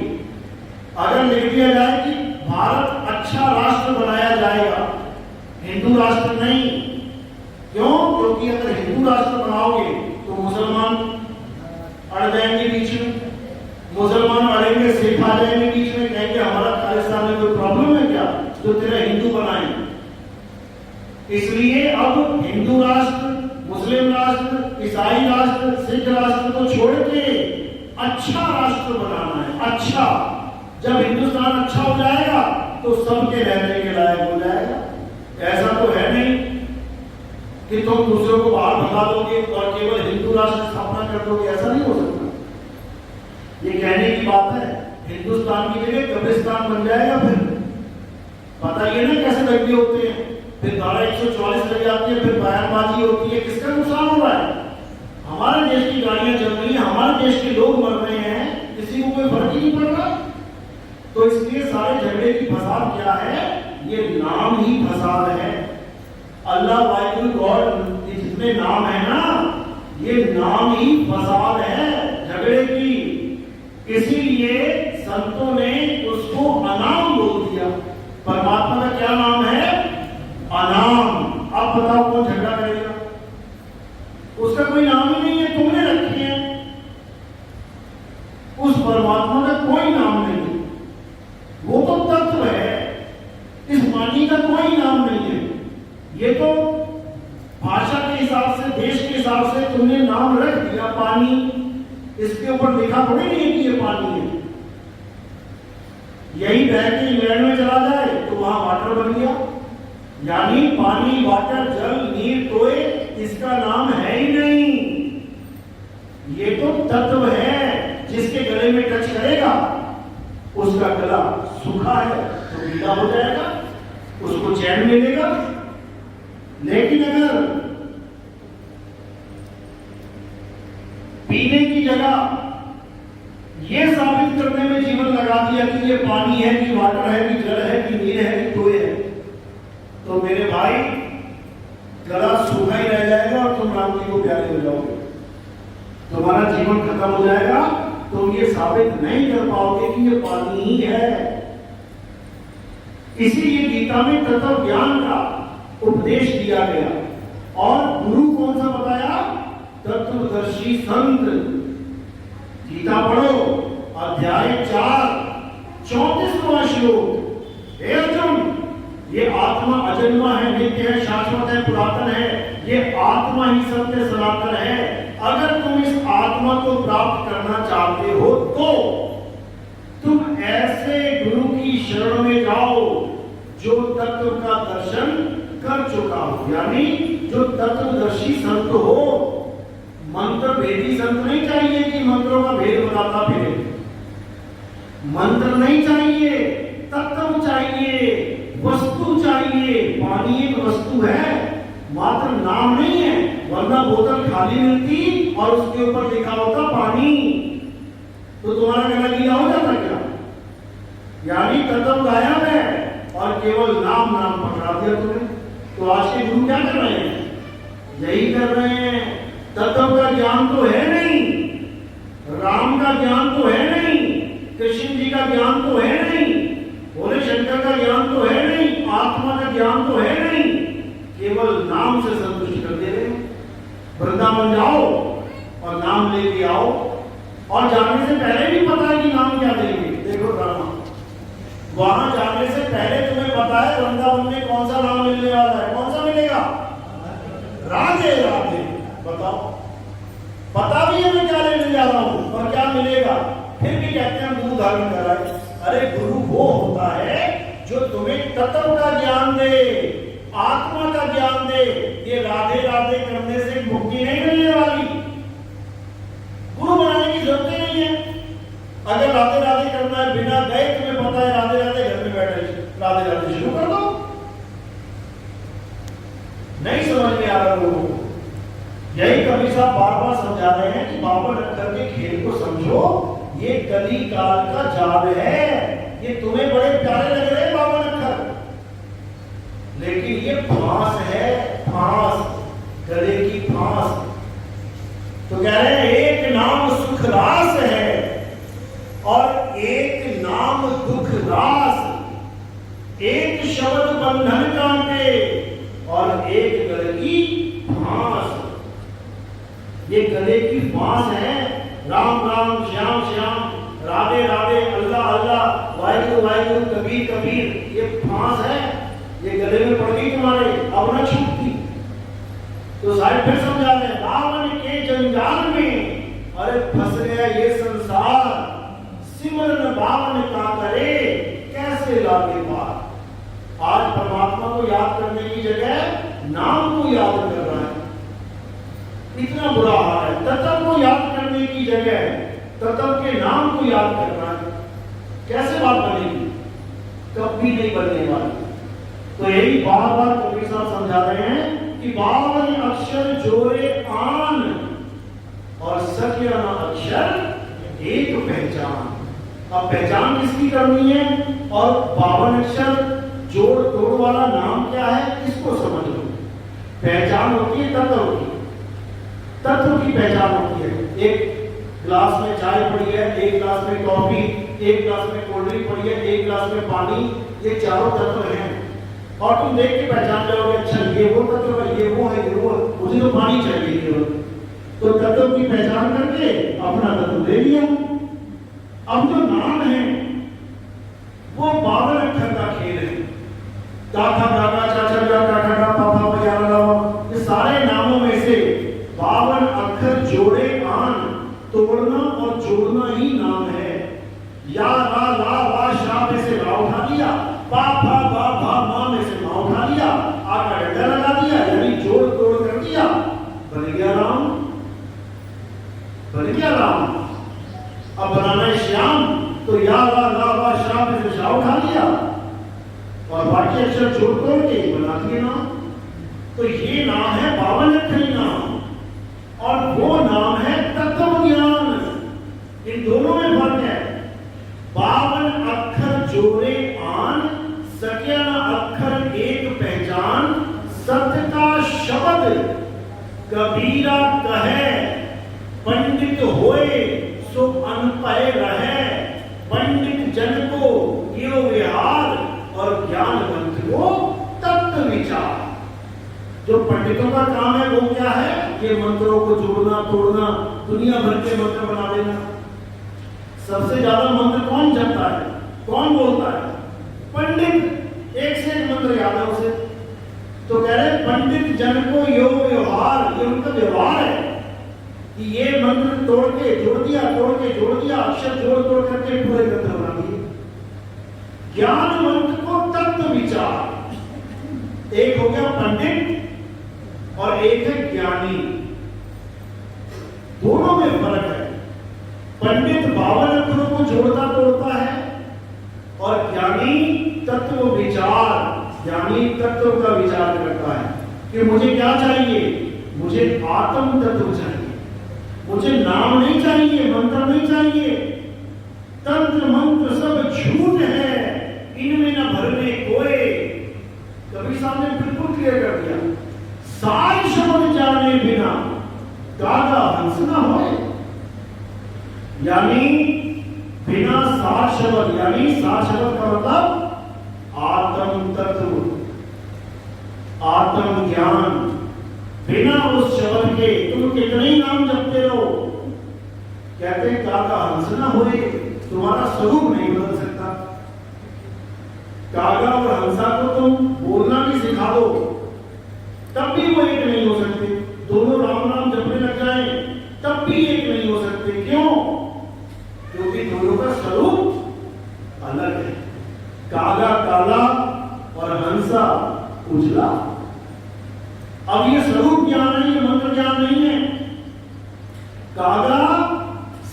अगर लिख दिया जाए कि भारत अच्छा राष्ट्र बनाया जाएगा, हिंदू राष्ट्र नहीं। क्यों? क्योंकि अगर हिंदू राष्ट्र बनाओगे तो मुसलमान अड़ जाएंगे बीच में, मुसलमान अड़ेंगे, सिख आ जाएंगे बीच में, कहेंगे हमारा खालिस्तान में कोई प्रॉब्लम है क्या जो तेरा हिंदू बनाए। इसलिए अब हिंदू राष्ट्र, मुस्लिम राष्ट्र, ईसाई राष्ट्र, सिख राष्ट्र को छोड़ के अच्छा राष्ट्र बनाना है। अच्छा, जब हिंदुस्तान अच्छा हो जाएगा तो सबके रहने के लायक हो जाएगा। ऐसा तो है नहीं कि तुम दूसरों को बाहर भगा दोगे और केवल हिंदू राष्ट्र स्थापना कर दोगे, ऐसा नहीं हो सकता। ये कहने की बात है। हिंदुस्तान की जगह कब्रिस्तान बन जाएगा। फिर पता ये ना कैसे दंगे होते हैं, फिर धारा 144 लग जाती है, फिर बयानबाजी होती है। किसका नुकसान हो रहा है? हमारे देश की गाड़ियां चल रही हैं, हमारे देश के लोग मर रहे हैं, किसी को कोई फर्क ही नहीं पड़ रहा। तो इसलिए सारे झगड़े की फसाद क्या है? ये नाम ही फसाद है। अल्लाह, वाहिगुरु, गॉड, ये जितने नाम है ना, ये नाम ही फसाद है झगड़े की। इसीलिए संतों ने उसको अनाम बोल दिया। परमात्मा का क्या नाम है? अनाम। अब बताओ कौन झगड़ा करेगा? उसका कोई नाम ही नहीं है, तुमने रखे हैं। उस परमात्मा का कोई नाम नहीं है, वो तो तत्व है। इस पानी का कोई नाम नहीं है। ये तो भाषा के हिसाब से, देश के हिसाब से तुमने नाम रख दिया पानी। इसके ऊपर लिखा थोड़ी नहीं है कि ये पानी है। यही बह के इंग्लैंड में चला जाए तो वहां वाटर बन गया। यानी पानी, वाटर, जल, नीर, टोए, इसका नाम है ही नहीं। ये तो तत्व है। जिसके गले में टच करेगा उसका गला सूखा है तो गीला हो जाएगा, उसको चैन मिलेगा। लेकिन अगर पीने की जगह ये साबित करने में जीवन लगा दिया कि ये पानी है कि वाटर है कि जल है कि नीर है कि टोए है, तो मेरे भाई गला सूखा ही रह जाएगा और तुम राम जी को प्यारे हो जाओगे। तुम्हारा जीवन खत्म हो जाएगा। तुम ये साबित नहीं कर पाओगे कि ये पानी ही है। इसीलिए गीता में तत्व ज्ञान का उपदेश दिया गया। और गुरु कौन सा बताया? तत्वदर्शी संत। गीता पढ़ो, अध्याय 4, 34वां श्लोक। हे अर्जुन, ये आत्मा अजन्मा है, नित्य है, शाश्वत है, पुरातन है। ये आत्मा ही सत्य सनातन है। अगर तुम इस आत्मा को प्राप्त करना चाहते हो तो तुम ऐसे गुरु की शरण में जाओ जो तत्व का दर्शन कर चुका हो, यानी जो तत्वदर्शी संत हो। मंत्र भेदी संत नहीं चाहिए कि मंत्रों का भेद बताता फिरे। मंत्र नहीं चाहिए, तत्व चाहिए, वस्तु चाहिए। पानी एक वस्तु है, मात्र नाम नहीं है। वरना बोतल खाली मिलती और उसके ऊपर लिखा होता पानी, तो तुम्हारा गला गीला हो जाता क्या? यानी तत्व गायब है और केवल नाम नाम पकड़ा दिया तुमने। तो आज के गुरु क्या कर रहे हैं? यही कर रहे हैं। तत्व का ज्ञान तो है नहीं, राम का ज्ञान तो है नहीं, कृष्ण जी का ज्ञान तो है नहीं, भोले शंकर का ज्ञान तो है नहीं, आत्मा का ज्ञान तो है नहीं। केवल नाम से संतुष्ट कर दे रहे। वृंदावन जाओ और नाम लेके आओ, और जाने से पहले भी पता है कि नाम क्या देंगे। देखो ड्रामा, वहां जाने से पहले तुम्हें पता है वृंदावन में कौन सा नाम मिलने वाला है। कौन सा मिलेगा? राधे राधे। बताओ, पता भी है मैं क्या लेने जा रहा हूं और क्या मिलेगा, फिर भी कहते हैं गुरु धारण कराए। अरे गुरु वो होता है जो तुम्हें तत्व का ज्ञान दे, आत्मा का ज्ञान दे। ये राधे राधे करने से मुक्ति नहीं मिलने वाली। गुरु बनाने की जरूरत नहीं है। अगर राधे राधे करना है बिना गए, तुम्हें पता है राधे राधे, घर में बैठे राधे राधे शुरू कर दो। नहीं समझ में आ रहा लोगों को। यही कबीर साहब बार बार समझा रहे हैं कि बावन अक्षर के खेल को समझो, ये कली काल का जाल है। ये तुम्हें बड़े प्यारे लग रहे हैं बावन अक्षर, लेकिन ये फांस है, फांस, गले की फांस। तो कह रहे हैं एक नाम सुख रास है और एक नाम दुख रास, एक शब्द बंधन कांटे और एक गले की फांस। ये गले की फांस है। राम राम श्याम श्याम, राधे राधे, अल्लाह अल्लाह, वाहिगुरु वाहिगुरु, कबीर कबीर, ये फांस है। ये गले में पड़ गई तुम्हारे, अब न छूटती। तो साहिब फिर समझा रहे हैं, रावण के जंजाल में अरे फंस गया ये संसार, सिमरन बावन का करे कैसे लागे पार। आज परमात्मा को याद करने की जगह नाम को याद कर रहा है, इतना बुरा हाल है। तत्व को याद करने की जगह तत्व के नाम को याद कर रहा है। कैसे बात बनेगी? कभी नहीं बनने वाली। तो यही बार बार कबीर साहब समझा रहे हैं कि बावन अक्षर जोड़े आन और सकिया अक्षर एक पहचान। अब पहचान किसकी करनी है? और बावन अक्षर जोड़ तोड़ वाला नाम क्या है, इसको समझ लो। पहचान होती है तत्व की, तत्व की पहचान होती है। एक ग्लास में चाय पड़ी है, एक ग्लास में कॉफी, एक ग्लास में कोल्ड ड्रिंक पड़ी है, एक ग्लास में पानी, ये चारों तत्व हैं। और तुम देख के पहचान जाओगे, अच्छा ये वो तत्व है, ये वो है, ये वो है, मुझे तो पानी चाहिए केवल। तो तत्व की पहचान करके अपना तत्व ले लिया। अब जो नाम है वो बावन अक्षर का खेल है। काका दादा चाचा जा काका पापा बजाना, ये सारे नामों में से बावन अक्षर जोड़े आन, तोड़ना और जोड़ना ही नाम है। या रा ला वा शा में से रा उठा दिया, पा फा बा भा मा में से मा उठा दिया, आ का डंडा लगा दिया, यानी जोड़ तोड़ कर दिया, बन गया राम, बन गया राम। अब बनाना है श्याम, तो या रा ला वा शा में से शा उठा लिया और बाकी अक्षर जोड़ तोड़ के बना दिए नाम। तो ये नाम है बावन अक्षरी नाम, और वो नाम है तत्व ज्ञान। इन दोनों में फर्क है। बावन अक्षर जोड़े आन, सकिया अक्षर एक पहचान, सत्य का शब्द कबीरा कहे, पंडित होए सो अनपढ़ रहे, पंडित जन को यो विहार और ज्ञानवंत को तत्व विचार। जो पंडितों का काम है वो क्या है? ये मंत्रों को जोड़ना तोड़ना, दुनिया भर के मंत्र बना देना। सबसे ज्यादा मंत्र कौन जपता है, कौन बोलता है? पंडित। एक से एक मंत्र याद है उसे। तो कह रहे पंडित जन को यो व्यवहार, ये उनका व्यवहार है कि ये मंत्र तोड़ के जोड़ दिया, तोड़ के जोड़ दिया, अक्षर जोड़ तोड़ करके पूरे ग्रंथ बना दिए। ज्ञानवंत को तत्व विचार। एक हो गया पंडित और एक है ज्ञानी। दोनों में फर्क है। पंडित बावन अक्षरों को जोड़ता तोड़ता है और ज्ञानी तत्व विचार, ज्ञानी तत्व का विचार करता है कि मुझे क्या चाहिए, मुझे आत्म तत्व चाहिए, मुझे नाम नहीं चाहिए, मंत्र नहीं चाहिए। तंत्र मंत्र सब झूठ है, इनमें न भरने कोई। कबीर साहब ने बिल्कुल क्लियर कर दिया, सार शब्द जाने बिना गागा हंस न होए। यानी बिना सार शब्द, यानी सार शब्द का मतलब आत्म तत्व, आत्म ज्ञान। बिना उस शब्द के तुम कितने ही नाम जपते रहो, कहते गागा हंस न होए, तुम्हारा स्वरूप नहीं बदल सकता। कागा और हंसा को तुम बोलना भी सिखा दो, तब भी वो एक नहीं हो सकते। दोनों राम नाम जपने लग जाएं, तब भी एक नहीं हो सकते। क्यों? क्योंकि दोनों का स्वरूप अलग है। कागा काला और हंसा उजला। अब ये स्वरूप ज्ञान है, ये मंत्र ज्ञान नहीं है। कागा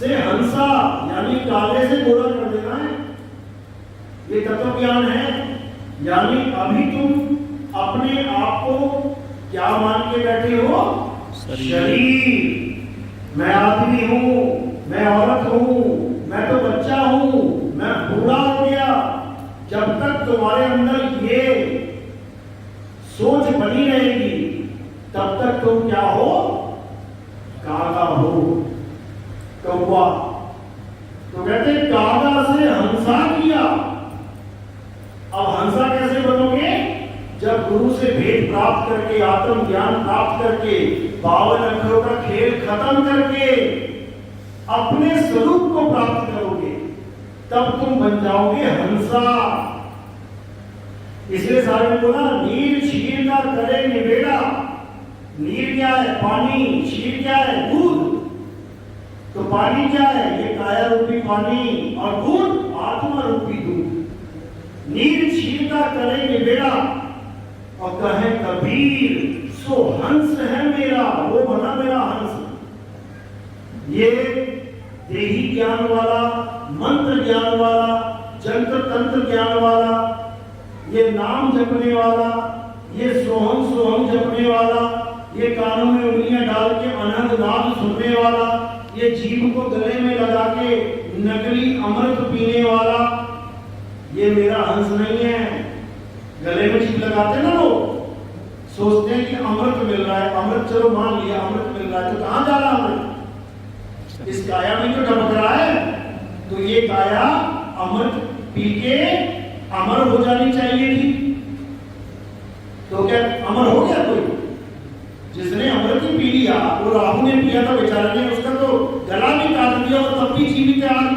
से हंसा यानी काले से गोरा कर देना है, ये तत्व ज्ञान है। यानी अभी तुम अपने आप को क्या मान के बैठे हो? शरीर। मैं आदमी हूं, मैं औरत हूं, मैं तो बच्चा हूं, मैं बूढ़ा हो गया। जब तक तुम्हारे अंदर ये सोच बनी रहेगी तब तक तुम क्या हो? कागा हो, कौवा। तो कहते कागा से हंसा किया। अब हंसा कैसे बनोगे? जब गुरु से भेद प्राप्त करके, आत्म ज्ञान प्राप्त करके, 52 अक्षरों का खेल खत्म करके अपने स्वरूप को प्राप्त करोगे, तब तुम बन जाओगे हंसा। इसलिए सारे ने बोला नीर क्षीर का करे निबेड़ा। नीर क्या है? पानी। क्षीर क्या है? दूध। तो पानी क्या है? ये काया रूपी पानी, और दूध आत्मा रूपी दूध। नीर क्षीर का करे निबेड़ा, और कहे कबीर सो हंस है मेरा, वो बना मेरा हंस। ये देही ज्ञान वाला, मंत्र ज्ञान वाला, जंत्र तंत्र ज्ञान वाला, ये नाम जपने वाला, ये सोहम सोहम जपने वाला, ये कानों में उंगलियां डाल के अनंत नाद सुनने वाला, ये जीभ को गले में लगा के नकली अमृत पीने वाला, ये मेरा हंस नहीं है। गले में जीभ लगाते ना लोग, सोचते हैं कि अमृत मिल रहा है, अमृत चलो मान लिया अमृत मिल रहा है, तो कहां जा रहा अमृत? इस काया में तो टपक रहा है। तो ये काया अमृत पी के अमर हो जानी चाहिए थी, तो क्या अमर हो गया कोई? जिसने अमृत ही पी लिया, वो राहु ने पिया था बेचारे ने, उसका तो गला भी काट दिया और तब भी जीवित है आज।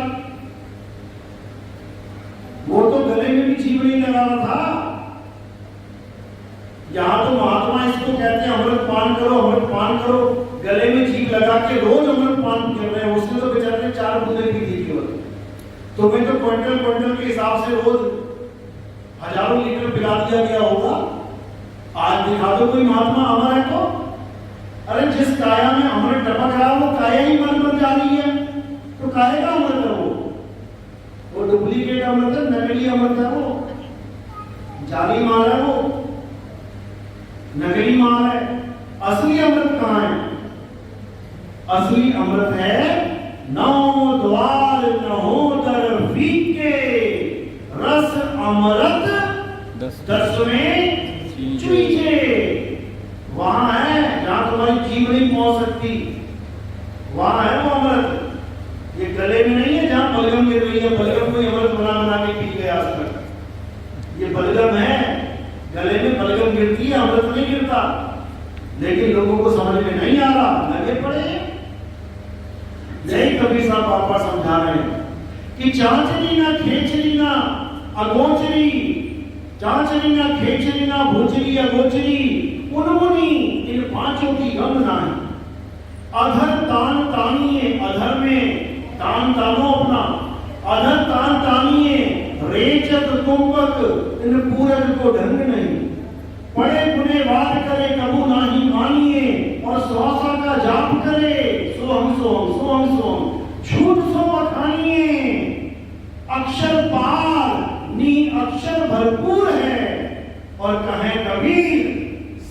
वो तो गले में भी जीव नहीं लगा रहा था। यहां तो महात्मा इसको कहते हैं अमृत पान करो, अमृत पान करो, गले में जीव लगा के रोज अमृत पान कर रहे हैं। उसने तो बेचारे ने 4 बूंदे पी दी केवल। तुम्हें तो क्विंटल क्विंटल के हिसाब से रोज हजारों लीटर पिला दिया गया होगा। आज दिखा दो कोई महात्मा अमर है तो। अरे जिस काया में अमृत टपक रहा है वो काया ही मन बन जा रही है, तो काहे का अमृत है वो डुप्लीकेट अमृत है, नकली अमृत है, वो जाली माल है, वो नकली माल है। असली अमृत कहां है? असली अमृत है नौ द्वार नहोदर फीके, रस अमृत 10 में चुईजे। वहां है जहां तुम्हारी जीभ नहीं पहुंच सकती, वहां है वो अमृत। ये गले में नहीं है जहां बलगम गिर रही है, बलगम कोई अमृत बना के पी गया आज तक। ये बलगम है, गले में बलगम गिरती है, अमृत नहीं गिरता। लेकिन लोगों को समझ में नहीं आ रहा, लगे पड़े। यही कबीर साहब बाबा समझा रहे हैं कि चांचनी ना खेचनी ना अगोचरी, चांचनी ना खेचनी ना भोचरी अगोचरी, उनमुनि इन 5 की गम नाही। अधर तान तानिए, अधर में तान तानो अपना, अधर तान तानिए, रेचत कुंभक इन पूरज को ढंग नहीं। पड़े पुने बात करे कबू नाही मानिए, और स्वासा का जाप करे सोहम सोहम सोहम सोहम, झूठ सो बखानिए। अक्षर पार नी अक्षर भरपूर है, और कहे कबीर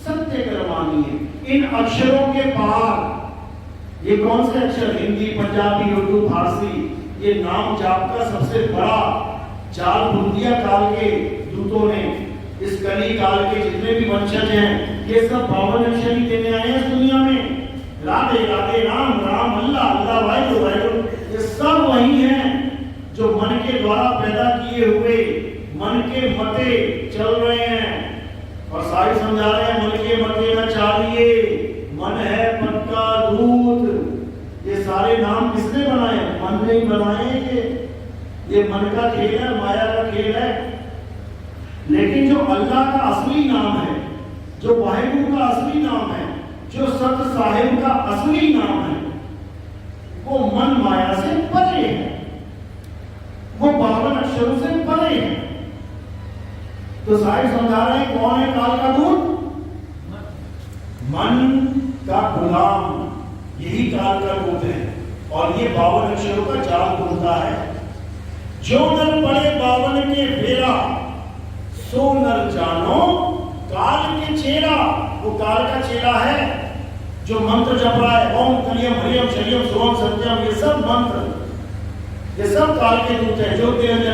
सत्य कर मानिए। इन अक्षरों के पार, ये कौन से अक्षर? हिंदी, पंजाबी, उर्दू, फारसी। ये नाम जाप का सबसे बड़ा जाल बुन दिया काल के दूतों ने। इस कली काल के जितने भी वंशज हैं, ये सब 52 अक्षर ही देने आए हैं दुनिया में। राधे राधे, राम राम, अल्लाह अल्लाह, वाहिगुरु वाहिगुरु, ये सब वही हैं जो मन के द्वारा पैदा किए हुए मन के मते चल रहे हैं। और सारी समझा रहे हैं मन के मते न चालिए, मन है पक्का दूध। ये सारे नाम किसने बनाए? मन ने ही बनाए। ये मन का खेल है, माया का खेल है। लेकिन जो अल्लाह का असली नाम है, जो वाहिगुरु का असली नाम है, जो सत साहिब का असली नाम है, वो मन माया से परे है, वो 52 अक्षरों से परे है। तो साहिब समझा रहे हैं कौन है काल का दूत? मन का गुलाम, यही काल का दूत है। और ये 52 अक्षरों का जाल खुलता है। जो नर पड़े 52 के फेरा, सो नर जानो काल के चेला। वो काल का चेला है जो मंत्र जप रहा है, ओम कलियम हरियम शरियम सोम सत्यम, ये सब मंत्र, ये सब काल के दूत है। जो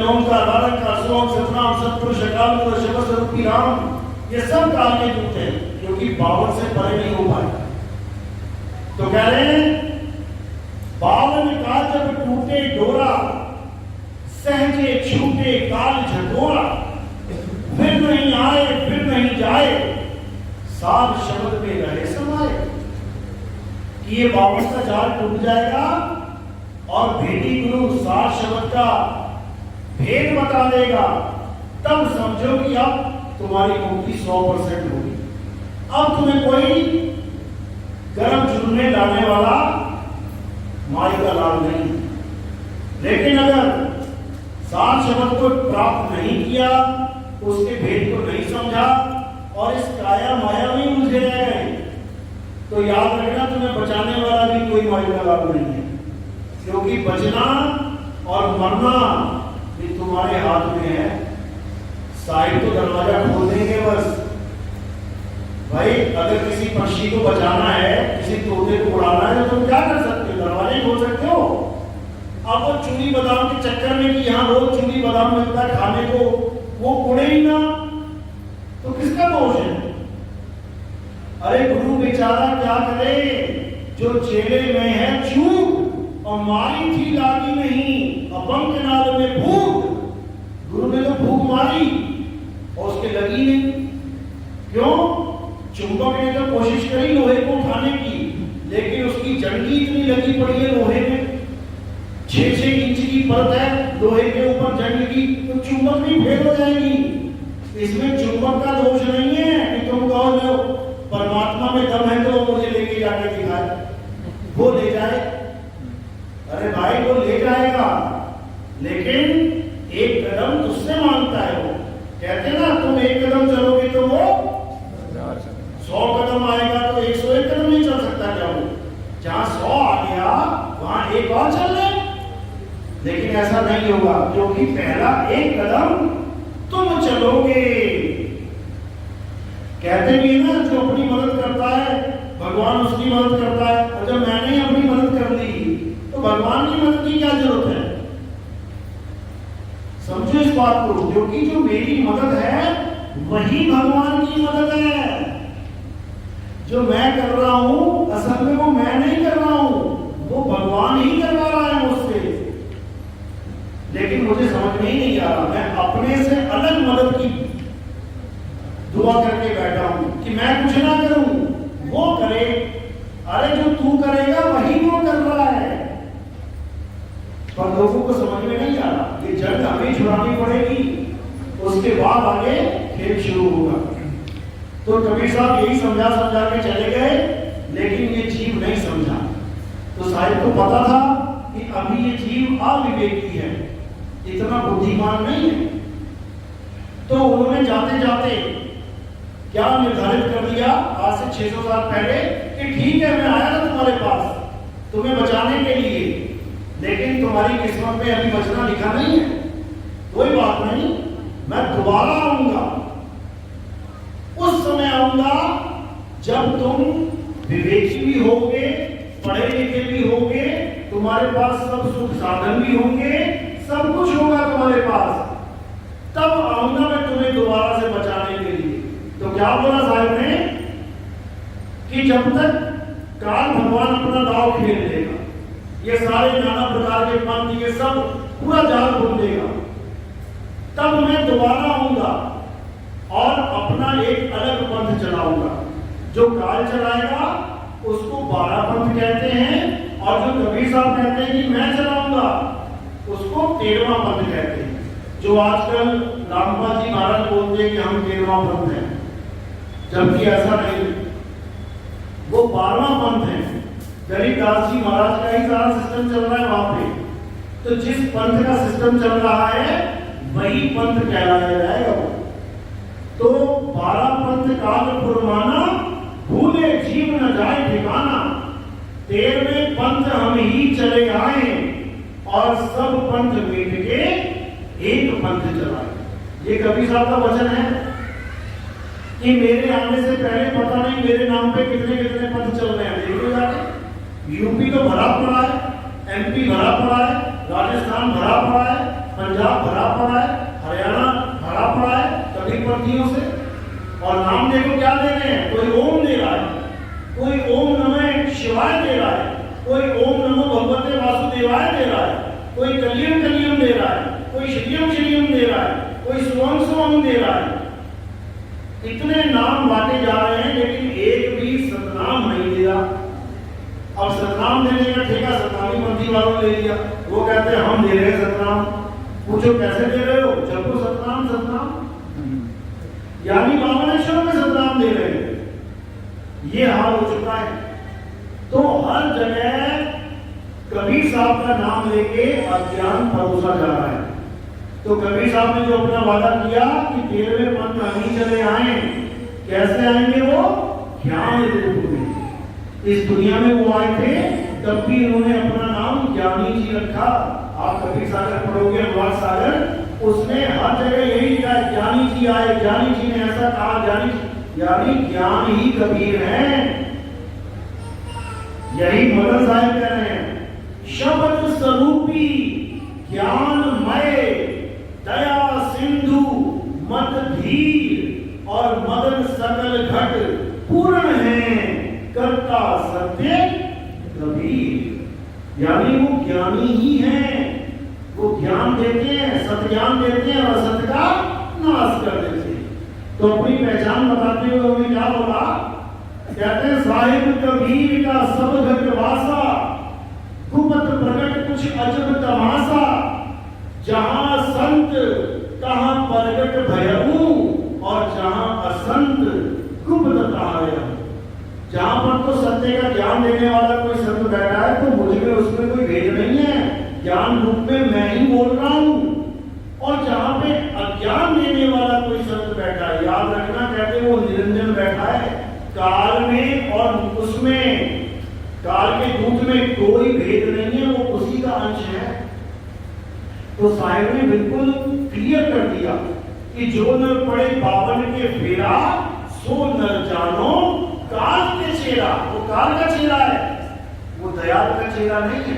ओंकार बालंकार सोम सतनाम सतपुरुष अकाल मूर्त शिव स्वरूपी राम, ये सब काल के दूत है, क्योंकि 52 से परे नहीं हो पाए। तो कह रहे हैं 52 का जब टूटे डोरा, सहजे छूटे काल झकोरा, फिर नहीं आए फिर नहीं जाए, साध शब्द में रहे समाये। कि ये 52 का जाल टूट जाएगा और भेदी गुरु साध शब्द का भेद बता देगा, तब समझो कि अब तुम्हारी मुक्ति 100% होगी। अब तुम्हें कोई गर्म चूल्हे डालने वाला माई का लाल नहीं। लेकिन अगर साध शब्द को प्राप्त नहीं किया, उसके भेद को नहीं समझा और इस काया माया में उलझे रह गए, तो याद रखना तुम्हें बचाने वाला भी कोई माई का लाल नहीं है, क्योंकि बचना और मरना ये तुम्हारे हाथ में है। साहिब तो दरवाजा खोल देंगे बस। भाई अगर किसी पक्षी को बचाना है, किसी तोते को उड़ाना है, तो तुम क्या कर सकते हो? दरवाजे खोल सकते हो। अब वो चूड़ी बादाम के चक्कर में कि यहाँ रोज चूड़ी बादाम मिलता है खाने को, वो उड़े ही ना, तो किसका दोष है? अरे गुरु बेचारा क्या करे, जो चेले में है चूक और मारी थी लागी नहीं, अपंग नाल में भूख। गुरु ने तो भूख मारी और उसके लगी नहीं। क्यों? चुंबक ने तो कोशिश करी लोहे को उठाने की, लेकिन उसकी जंगी इतनी लगी पड़ी है लोहे में, 6-6 इंच की परत है लोहे के ऊपर जंग की, तो चुंबक भी फेल हो जाएगी। इसमें चुंबक का दोष नहीं है कि तुम कहो जो परमात्मा में दम है तो मुझे लेके जाके दिखाए, वो ले जाए। अरे भाई वो ले जाएगा, लेकिन एक कदम तुझसे मांगता है। वो कहते ना तुम एक कदम चलोगे तो वो 100 कदम आएगा, तो 101 कदम नहीं चल सकता क्या? वो जहां 100 आ गया वहां एक और चल ले, लेकिन ऐसा नहीं होगा, क्योंकि पहला एक कदम तुम चलोगे। कहते भी ना जो अपनी मदद करता है भगवान उसकी मदद करता है, और जब मैंने अपनी मदद कर ली तो भगवान की मदद की क्या जरूरत है? समझो इस बात को, क्योंकि जो मेरी मदद है वही भगवान की मदद है। जो मैं कर रहा हूं असल में वो मैं नहीं कर रहा हूं, वो भगवान ही करवा रहा है मुझसे, लेकिन मुझे समझ में ही नहीं आ रहा। मैं अपने से अलग मदद की दुआ करके बैठा हूं कि मैं कुछ ना करूं, वो करे। अरे जो तू करेगा वही वो कर रहा है, पर लोगों को समझ में नहीं आ रहा। ये जंग हमें छुड़ानी पड़ेगी, उसके बाद आगे खेल शुरू होगा। तो कबीर साहब यही समझा के चले गए, लेकिन ये जीव नहीं समझा। तो साहिब को पता था कि अभी ये जीव अविवेकी है, इतना बुद्धिमान नहीं है। तो उन्होंने जाते जाते क्या निर्धारित कर लिया आज से 600 साल पहले कि ठीक है मैं आया था तुम्हारे पास तुम्हें बचाने के लिए, लेकिन तुम्हारी किस्मत में अभी बचना लिखा नहीं है। कोई बात नहीं, मैं दोबारा आऊंगा। उस समय आऊंगा जब तुम विवेकी भी होगे, पढ़े लिखे भी होगे, तुम्हारे पास सब सुख साधन भी होंगे, सब कुछ होगा तुम्हारे पास, तब आऊंगा मैं तुम्हें दोबारा से बचाने के लिए। तो क्या बोला साहब ने कि जब तक काल भगवान अपना दाव खेल लेगा, ये सारे नाना प्रकार के पंथ ये सब पूरा जाल खोल देगा, तब मैं दोबारा आऊंगा और अपना एक अलग पंथ चलाऊंगा। जो काल चलाएगा उसको 12 पंथ कहते हैं, और जो कबीर साहब कहते हैं कि मैं चलाऊंगा उसको 13वां पंथ कहते हैं। जो आजकल रामपाल जी महाराज बोलते हैं कि हम 13वां पंथ हैं, जबकि ऐसा नहीं, वो 12वां पंथ है। गरीबदास जी महाराज का ही सारा सिस्टम चल रहा है वहां पे। तो जिस पंथ का सिस्टम चल रहा है वही पंथ कहलाया जाएगा। तो 12 पंथ काल फुरमाना, भूले जीव न जाए ठिकाना, 13वें पंथ हम ही चले और सब पंथ मिट के एक पंथ चलाए। ये कबीर साहब का वचन है कि मेरे आने से पहले पता नहीं मेरे नाम पे कितने कितने पंथ चल रहे हैं। देखो जाके यूपी तो भरा पड़ा है, एमपी भरा पड़ा है, राजस्थान भरा पड़ा है, पंजाब भरा पड़ा है, हरियाणा भरा पड़ा है कबीर पंथियों से। और नाम देखो क्या दे रहे हैं, कोई ओम दे रहा है, कोई ओम नमः शिवाय दे रहा है, कोई ओम नमो भगवते वासुदेवाय दे रहा है, कोई कलियम कलियम दे रहा है, कोई श्रीयम श्रीयम दे रहा है, कोई सुवम सुवम दे रहा है। इतने नाम बांटे जा रहे हैं लेकिन एक भी सतनाम नहीं दिया। अब सतनाम देने का ठेका सतनामी पंथी वालों ले लिया। वो कहते हैं हम दे रहे हैं सतनाम। पूछो कैसे दे रहे हो? जब तो सतनाम सतनाम यानी बामनेश्वर में सतनाम दे रहे हैं। ये हाल हो चुका है। तो हर जगह कबीर साहब का नाम लेके अज्ञान परोसा जा रहा है। तो कबीर साहब ने जो अपना वादा किया कि 13वें पंथ हम चले आए, कैसे आएंगे वो? ज्ञान रूप में। इस दुनिया में वो आए थे तब भी इन्होंने अपना नाम ज्ञानी जी रखा। आप कबीर सागर पढ़ोगे, अनुराग सागर, उसने हर जगह यही लिखा है ज्ञानी जी आए, ज्ञानी जी ने ऐसा कहा, ज्ञानी जी, यानी ज्ञान ही कबीर है। यही मदन साहब कह रहे हैं, शब्द स्वरूपी ज्ञानमय दया सिंधु मत धीर और मदन सकल घट पूर्ण है करता सत्य कबीर। यानी वो ज्ञानी ही है, वो ज्ञान देते हैं, सत्य ज्ञान देते हैं और असत्य का नाश कर देते हैं। तो अपनी पहचान बताते हुए उन्होंने क्या बोला? कहते हैं साहिब कबीर का सब घट वासा, गुप्त प्रकट कुछ अजब तमाशा, जहां संत तहां प्रगट भयऊ और जहां असंत गुप्त ताया। जहां पर तो सत्य का ज्ञान देने वाला कोई संत बैठा है तो मुझ में उसमें कोई भेद नहीं है, ज्ञान रूप में मैं ही बोल रहा हूं। और जहां पे अज्ञान देने वाला कोई संत बैठा है, याद रखना, कहते वो निरंजन बैठा है काल में और उसमें, काल के दूत में कोई भेद नहीं है, वो उसी का अंश है। तो साहिब ने बिल्कुल क्लियर कर दिया कि जो नर पड़े बावन के फेरा सो नर जानो काल के चेहरा। वो काल का चेहरा है, वो दयाल का चेहरा नहीं है।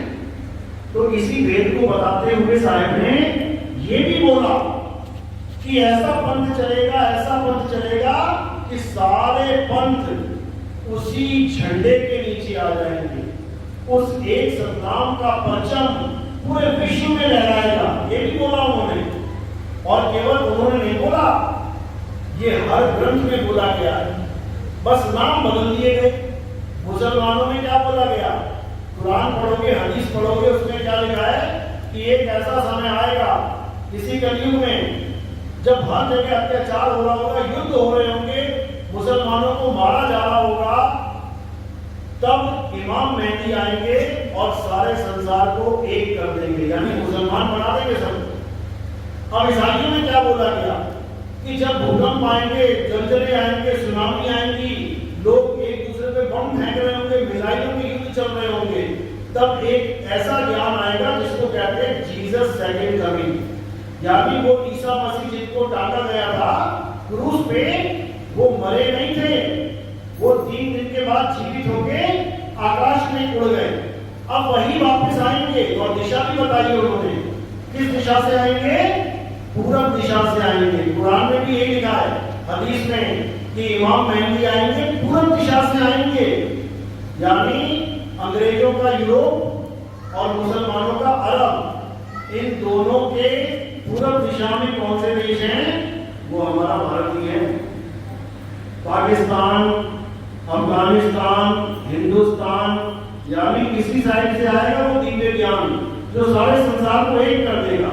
तो इसी भेद को बताते हुए साहिब ने ये भी बोला कि ऐसा पंथ चलेगा, ऐसा पंथ चलेगा कि सारे पंथ उसी झंडे के नीचे आ जाएंगे। उस एक सतनाम का परचम पूरे विश्व में लहराएगा। ये भी बोला उन्होंने। और केवल उन्होंने नहीं बोला, ये हर ग्रंथ में बोला गया है, बस नाम बदल दिए गए। मुसलमानों में क्या बोला गया? कुरान पढ़ोगे, हदीस पढ़ोगे, उसमें क्या लिखा है कि एक ऐसा समय आएगा इसी कलयुग में जब हर जगह अत्याचार हो रहा होगा, युद्ध हो रहे होंगे, मुसलमानों को मारा जा रहा होगा, तब इमाम मेहदी आएंगे और सारे संसार को एक कर देंगे, यानी मुसलमान बना देंगे सबको। अब ईसाइयों में क्या बोला गया कि जब भूकंप आएंगे, जलजले आएंगे, सुनामी आएंगी, लोग एक दूसरे पे बम फेंक रहे होंगे, मिसाइलों के युद्ध चल रहे होंगे, तब एक ऐसा ज्ञान आएगा जिसको कहते हैं जीसस सेकंड कमिंग। यानी वो ईसा मसीह जिनको डाला गया था क्रूस पे, वो मरे नहीं थे, वो 3 दिन के बाद जीवित होके आकाश में उड़ गए। अब वही वापस आएंगे और दिशा भी बताई उन्होंने, किस दिशा से आएंगे? पूरब दिशा से आएंगे। कुरान में भी यही लिखा है, हदीस में, कि इमाम मेहदी आएंगे पूरब दिशा से आएंगे। यानी अंग्रेजों का यूरोप और मुसलमानों का अरब, इन दोनों के पूरब दिशा में कौन से देश हैं? वो हमारा भारत ही है। पाकिस्तान, अफगानिस्तान, हिंदुस्तान, यानी किसी साइड से आएगा वो दिव्य ज्ञान जो सारे संसार को एक कर देगा,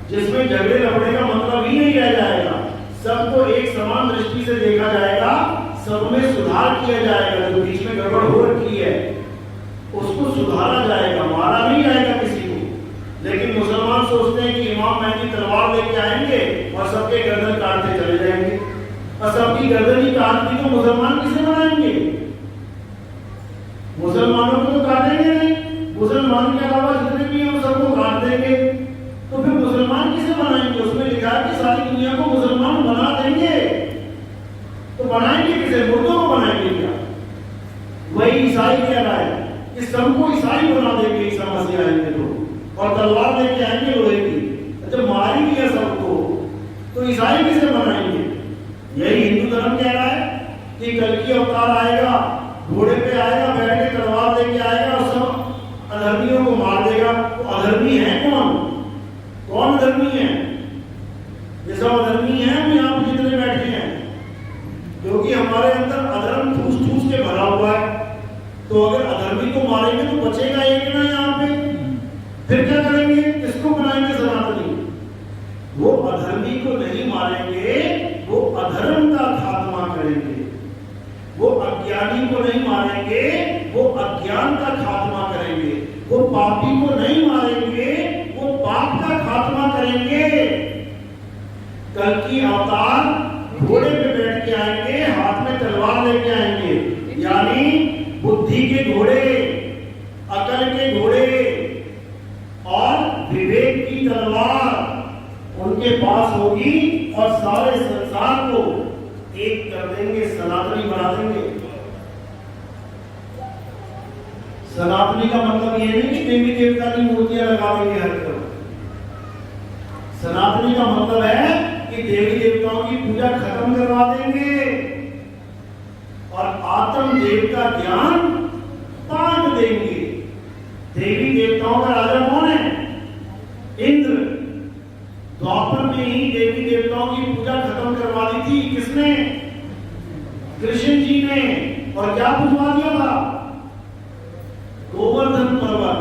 जिसमें झगड़े लड़ने का मतलब ही नहीं रह जाएगा। सबको एक समान दृष्टि से देखा जाएगा, सब में सुधार किया जाएगा। जो बीच में गड़बड़ हो रखी है उसको सुधारा जाएगा, मारा नहीं जाएगा किसी को। लेकिन मुसलमान सोचते हैं कि इमाम मेहदी तलवार लेके आएंगे और सबके गर्दन काटते चले जाएंगे, और सबकी गर्दन ही काट दी तो मुसलमान किसे बनाएंगे? मुसलमानों को तो काटेंगे नहीं, मुसलमान के अलावा जितने भी हैं सबको काट देंगे, तो फिर मुसलमान किसे बनाएंगे? उसमें लिखा है कि सारी दुनिया को मुसलमान बना देंगे, तो बनाएंगे किसे? मुर्दों को बनाएंगे क्या? वही ईसाई कह रहा है कि सबको ईसाई बना देंगे ईसा मसीह आएंगे तो, और तलवार लेके आएंगे लोहे की। जब मार ही दिया सबको तो ईसाई किसे बनाएंगे? यही हिंदू धर्म कह रहा है कि कल की अवतार आएगा, घोड़े पे आएगा, बैठ के तलवार लेके आएगा और सब अधर्मियों को मार देगा। तो अधर्मी है कौन? कौन अधर्मी है? ये सब अधर्मी है हम यहाँ पे जितने बैठे हैं, क्योंकि हमारे अंदर अधर्म ठूस ठूस के भरा हुआ है। तो अगर अधर्मी को मारेंगे तो बचेगा एक ना यहाँ पे, फिर क्या करेंगे? किसको बनाएंगे सनातनी? वो अधर्मी को नहीं मारेंगे, वो अधर्म का खात्मा करेंगे। वो अज्ञानी को नहीं मारेंगे, वो अज्ञान का खात्मा करेंगे। वो पापी को नहीं मारेंगे, वो पाप का खात्मा करेंगे। कल की अवतार घोड़े पे बैठ के आएंगे, हाथ में तलवार लेके आएंगे, यानी बुद्धि के घोड़े, अकल के घोड़े और विवेक की तलवार उनके पास होगी और सारे संसार को एक कर देंगे, सनातनी बना देंगे। सनातनी का मतलब यह नहीं कि देवी देवता की मूर्तियां लगा देंगे हर तरफ। सनातनी का मतलब है कि देवी देवताओं की पूजा खत्म करवा देंगे और आत्म देव का ज्ञान बांट देंगे। देवी देवताओं का राजा कौन है? इंद्र। द्वापर में ही देवी देवताओं की पूजा खत्म करवा दी थी। किसने? कृष्ण जी ने। और क्या पूजवा दिया था? गोवर्धन पर्वत,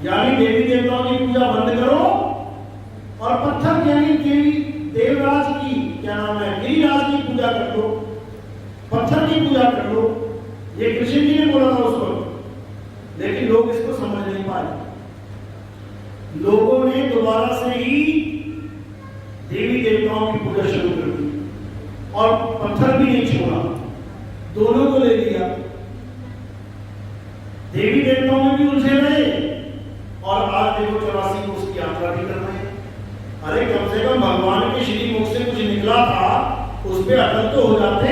यानी देवी देवताओं की पूजा बंद करो और पत्थर यानी देवी देवराज की, क्या नाम है, गिरिराज की पूजा कर लो, पत्थर की पूजा कर लो। ये कृष्ण जी ने बोला था उस वक्त, लेकिन लोग इसको समझ नहीं पाए। लोगों ने दोबारा से ही देवी देवताओं की पूजा शुरू कर दी और पत्थर भी नहीं छोड़ा, दोनों को ले लिया। देवी देवताओं में भी उलझे रहे और आज देखो 84 कोस की यात्रा भी कर रहे हैं। अरे कम से कम भगवान के श्री मुख से कुछ निकला था, उस पर अटल तो हो जाते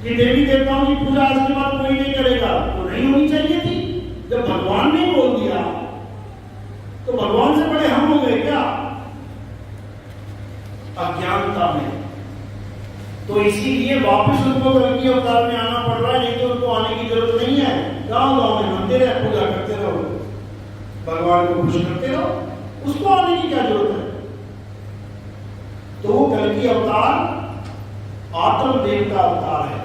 कि देवी देवताओं की पूजा आज के बाद कोई नहीं करेगा। तो नहीं होनी चाहिए थी। जब भगवान ने बोल दिया तो भगवान से बड़े हम हो गए क्या? अज्ञानता में। तो इसीलिए वापस उनको कल की अवतार में आना पड़ रहा है, नहीं तो उनको आने की जरूरत नहीं है। गांव-गांव में मंदिर है, पूजा करते रहो, भगवान को खुश करते रहो, उसको आने की क्या जरूरत है? तो वो कल की अवतार आत्म देव का अवतार है,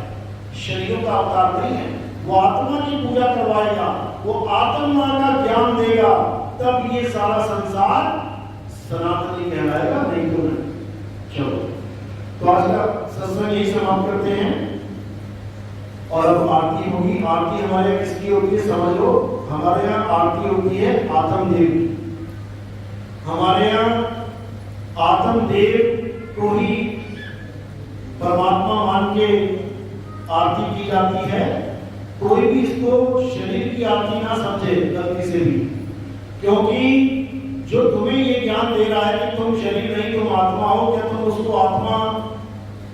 शरीरों का अवतार नहीं है। वो आत्मा की पूजा करवाएगा, वो आत्मा का ज्ञान देगा, तब ये सारा संसार सनातनी कहलाएगा, नहीं तो नहीं। चलो, तो आज का सत्संग यही समाप्त करते हैं और अब आरती होगी। आरती हमारे यहाँ किसकी होती है समझ लो। हमारे यहाँ आरती होती है आत्मदेव की। हमारे यहाँ आत्मदेव को ही परमात्मा मान के आरती की जाती है। कोई भी इसको शरीर की आरती ना समझे गलती से भी, क्योंकि जो तुम्हें ये ज्ञान दे रहा है कि तुम शरीर नहीं तुम आत्मा हो, क्या तुम उसको आत्मा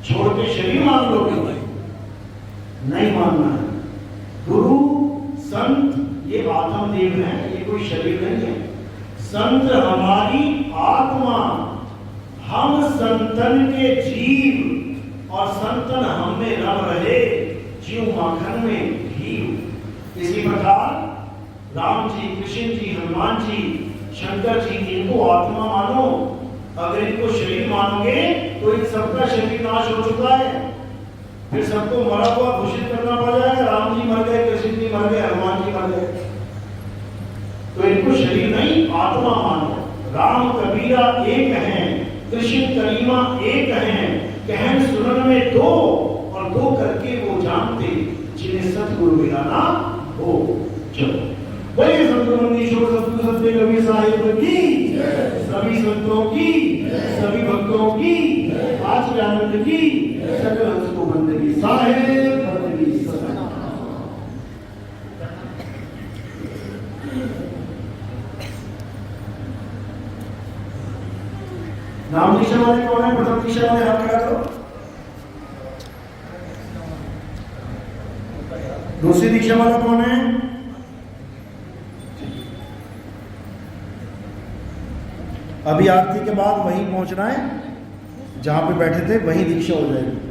छोड़ के शरीर मान लोगे? नहीं मानना है। गुरु संत ये आत्मदेव हैं, ये कोई शरीर नहीं है। संत हमारी आत्मा, हम संतन के जीव और संतन हम में रम रहे, जीव माखन में घी। इसी प्रकार राम जी, कृष्ण जी, हनुमान जी, शंकर जी, इनको आत्मा मानो। अगर इनको शरीर मानोगे तो इन सबका शरीर नाश हो चुका है, फिर सबको मरा हुआ घोषित करना पड़ जाएगा। राम जी मर गए, कृष्ण जी मर गए, हनुमान जी मर गए। तो इनको शरीर नहीं आत्मा मानो। राम कबीरा एक हैं, कृष्ण करीमा एक हैं, कहन सुनन में दो और दो करके वो जानते जिन्हें सतगुरु मिलाना हो। चलो बोलिए सतगुरु मंदीश्वर सतगुरु सत्य कबीर साहिब की, सभी संतों की, सभी भक्तों की, आज आनंद की, सकल हंस को बंदगी साहिब बंदगी सदा। नाम दीक्षा वाले कौन है? प्रथम दीक्षा वाले हाथ खड़ा करो। दूसरी दीक्षा वाला कौन है? अभी आरती के बाद वहीं पहुंचना है जहां पे बैठे थे, वहीं दीक्षा हो जाएगी।